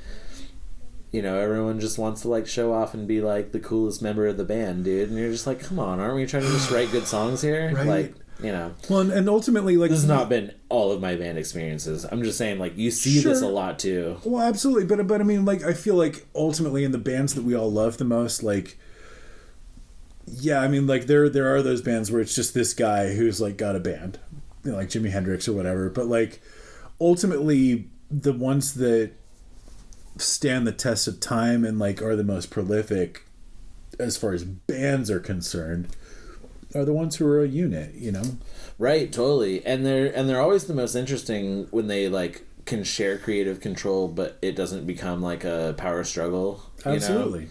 you know, everyone just wants to like show off and be like the coolest member of the band, dude. And you're just like, come on, aren't we trying to just write good songs here? Right. Like, you know. Well, and ultimately, like this has not been all of my band experiences. I'm just saying, like, you see this a lot too. Well, absolutely, but I mean, like, I feel like ultimately in the bands that we all love the most, like. Yeah, I mean, like, there are those bands where it's just this guy who's, like, got a band. You know, like Jimi Hendrix or whatever. But, like, ultimately, the ones that stand the test of time and, like, are the most prolific as far as bands are concerned are the ones who are a unit, you know? Right, totally. And they're always the most interesting when they, like, can share creative control, but it doesn't become, like, a power struggle. Absolutely.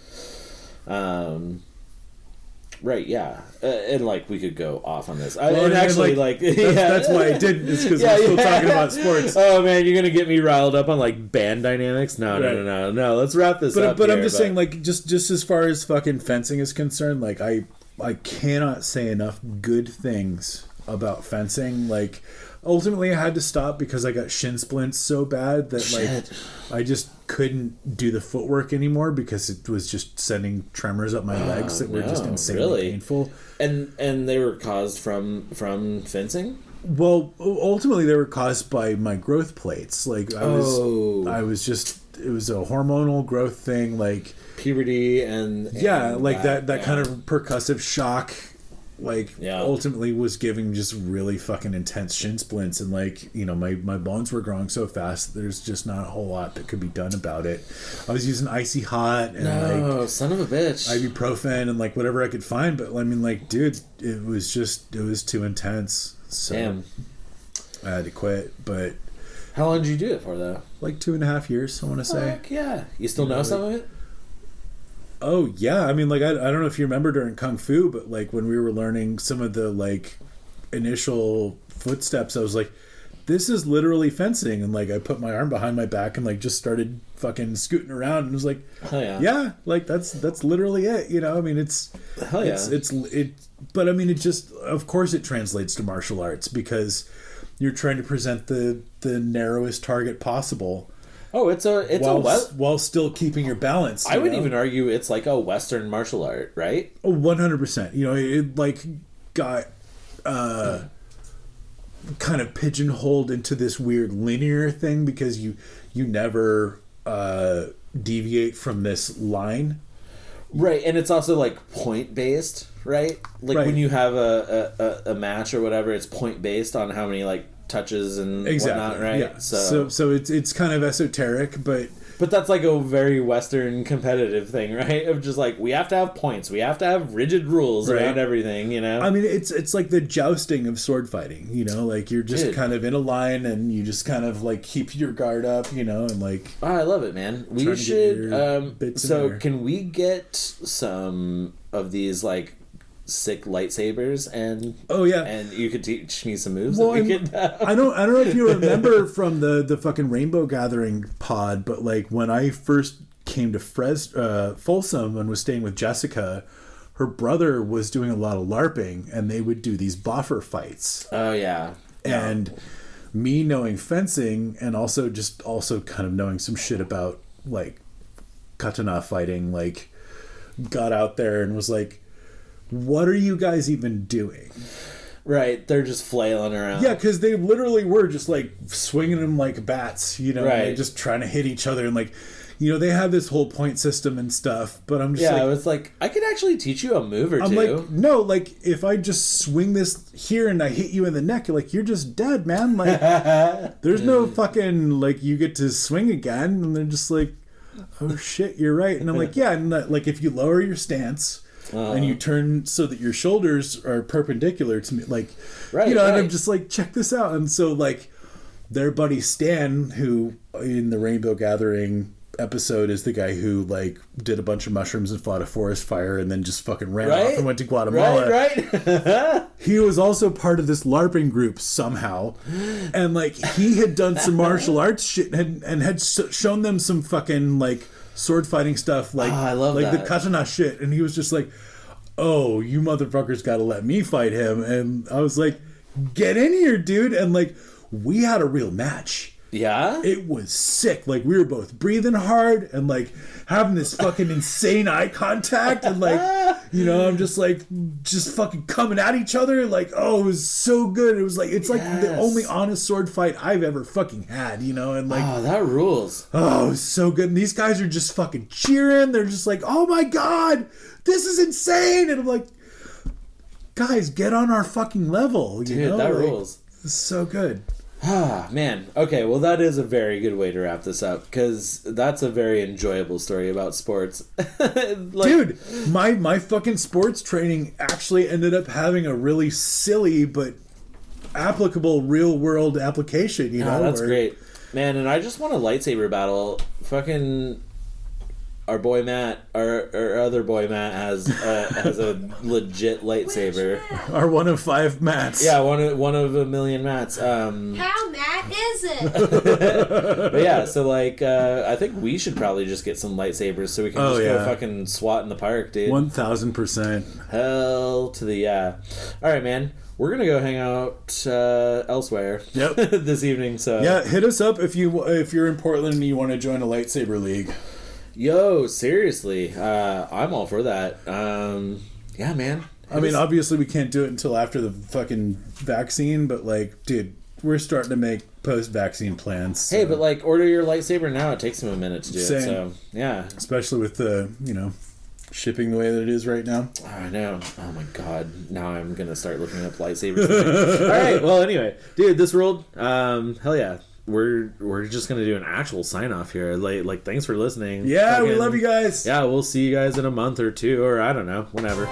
You know? Right, yeah. And, like, we could go off on this. Well, and actually, like... That's why I didn't. It's because we're still talking about sports. Oh, man, you're going to get me riled up on, like, band dynamics? No. Let's wrap this up But here, I'm just saying, like, just as far as fucking fencing is concerned, like, I cannot say enough good things about fencing. Like, ultimately I had to stop because I got shin splints so bad that like I just couldn't do the footwork anymore because it was just sending tremors up my legs that were just insanely painful. And they were caused from fencing? Well, ultimately they were caused by my growth plates. Like I was just it was a hormonal growth thing, like puberty and like that kind of percussive shock. Like ultimately was giving just really fucking intense shin splints, and like, you know, my bones were growing so fast there's just not a whole lot that could be done about it. I was using icy hot and like son of a bitch ibuprofen and like whatever I could find, but I mean, like, dude, it was too intense, so damn. I had to quit. But how long did you do it for though? Like 2.5 years, I want to say. Heck yeah. You still know some of it? Oh yeah, I mean, like I don't know if you remember during Kung Fu, but like when we were learning some of the like initial footsteps, I was like, this is literally fencing, and like I put my arm behind my back and like just started fucking scooting around, and was like, yeah, like that's literally it, you know? I mean, it's but I mean, it just, of course it translates to martial arts because you're trying to present the narrowest target possible. Oh, while still keeping your balance. I would even argue it's like a Western martial art, right? Oh, 100%. You know, it like got kind of pigeonholed into this weird linear thing because you never deviate from this line. Right, and it's also like point based, right? Like when you have a match or whatever, it's point based on how many like touches and whatnot, right? Yeah. So it's kind of esoteric, but that's like a very Western competitive thing, right? Of just like, we have to have points, we have to have rigid rules around everything, you know? I mean, it's like the jousting of sword fighting, you know? Like, you're just kind of in a line and you just kind of like keep your guard up, you know? And like... Oh, I love it, man. We should... so can we get some of these like sick lightsabers and and you could teach me some moves. Well, I don't know if you remember from the fucking Rainbow Gathering pod, but like when I first came to Folsom and was staying with Jessica, her brother was doing a lot of LARPing and they would do these boffer fights. Oh yeah. And me knowing fencing and also kind of knowing some shit about like katana fighting, like got out there and was like, what are you guys even doing? Right, they're just flailing around. Yeah, because they literally were just like swinging them like bats, you know, right. and just trying to hit each other. And like, you know, they have this whole point system and stuff, but I'm just I was like, I could actually teach you a move or two. I'm like, no, like if I just swing this here and I hit you in the neck, you're just dead, man. Like, there's no fucking like you get to swing again, and they're just like, oh shit, you're right. And I'm like, yeah, and like if you lower your stance. And you turn so that your shoulders are perpendicular to me, like, right, you know, and I'm just like, check this out. And so, like, their buddy Stan, who in the Rainbow Gathering episode is the guy who, like, did a bunch of mushrooms and fought a forest fire and then just fucking ran off and went to Guatemala. Right. He was also part of this LARPing group somehow. And, like, he had done some martial arts shit and had shown them some fucking, like, sword fighting stuff, like I love like that. the katana shit, and he was just like, oh, you motherfuckers gotta let me fight him. And I was like, get in here, dude. And like, we had a real match. Yeah, it was sick. Like, we were both breathing hard and like having this fucking insane eye contact, and like, you know, I'm just like fucking coming at each other. Like, oh, it was so good. It was like, it's like the only honest sword fight I've ever fucking had, you know. And like, oh, that rules. Oh, it was so good. And these guys are just fucking cheering. They're just like, oh my god, this is insane. And I'm like, guys, get on our fucking level, you know? That like, rules. It's so good. Ah, man. Okay, well, that is a very good way to wrap this up, because that's a very enjoyable story about sports. Dude, my fucking sports training actually ended up having a really silly but applicable real world application, you know? That's great. Man, and I just want a lightsaber battle. Fucking... Our boy Matt, our other boy Matt has a legit lightsaber. Our one of 5 Matts. Yeah, one of a million Matts. How Matt is it? But yeah, so like I think we should probably just get some lightsabers so we can go fucking swat in the park, dude. 1000%. Hell to the yeah. All right, man. We're gonna go hang out elsewhere. Yep. This evening. So yeah, hit us up if you're in Portland and you want to join a lightsaber league. Yo, seriously, I'm all for that. Yeah, man. I mean, obviously we can't do it until after the fucking vaccine, but like, dude, we're starting to make post-vaccine plans. So. Hey, but like, order your lightsaber now. It takes them a minute to do Same. it. So yeah, especially with the shipping the way that it is right now. Oh, I know. Oh my god. Now I'm gonna start looking up lightsabers. All right. Well, anyway, dude, this world. Hell yeah. We're just gonna do an actual sign off here. Like thanks for listening. Yeah, we love you guys. Yeah, we'll see you guys in a month or two, or I don't know, whenever.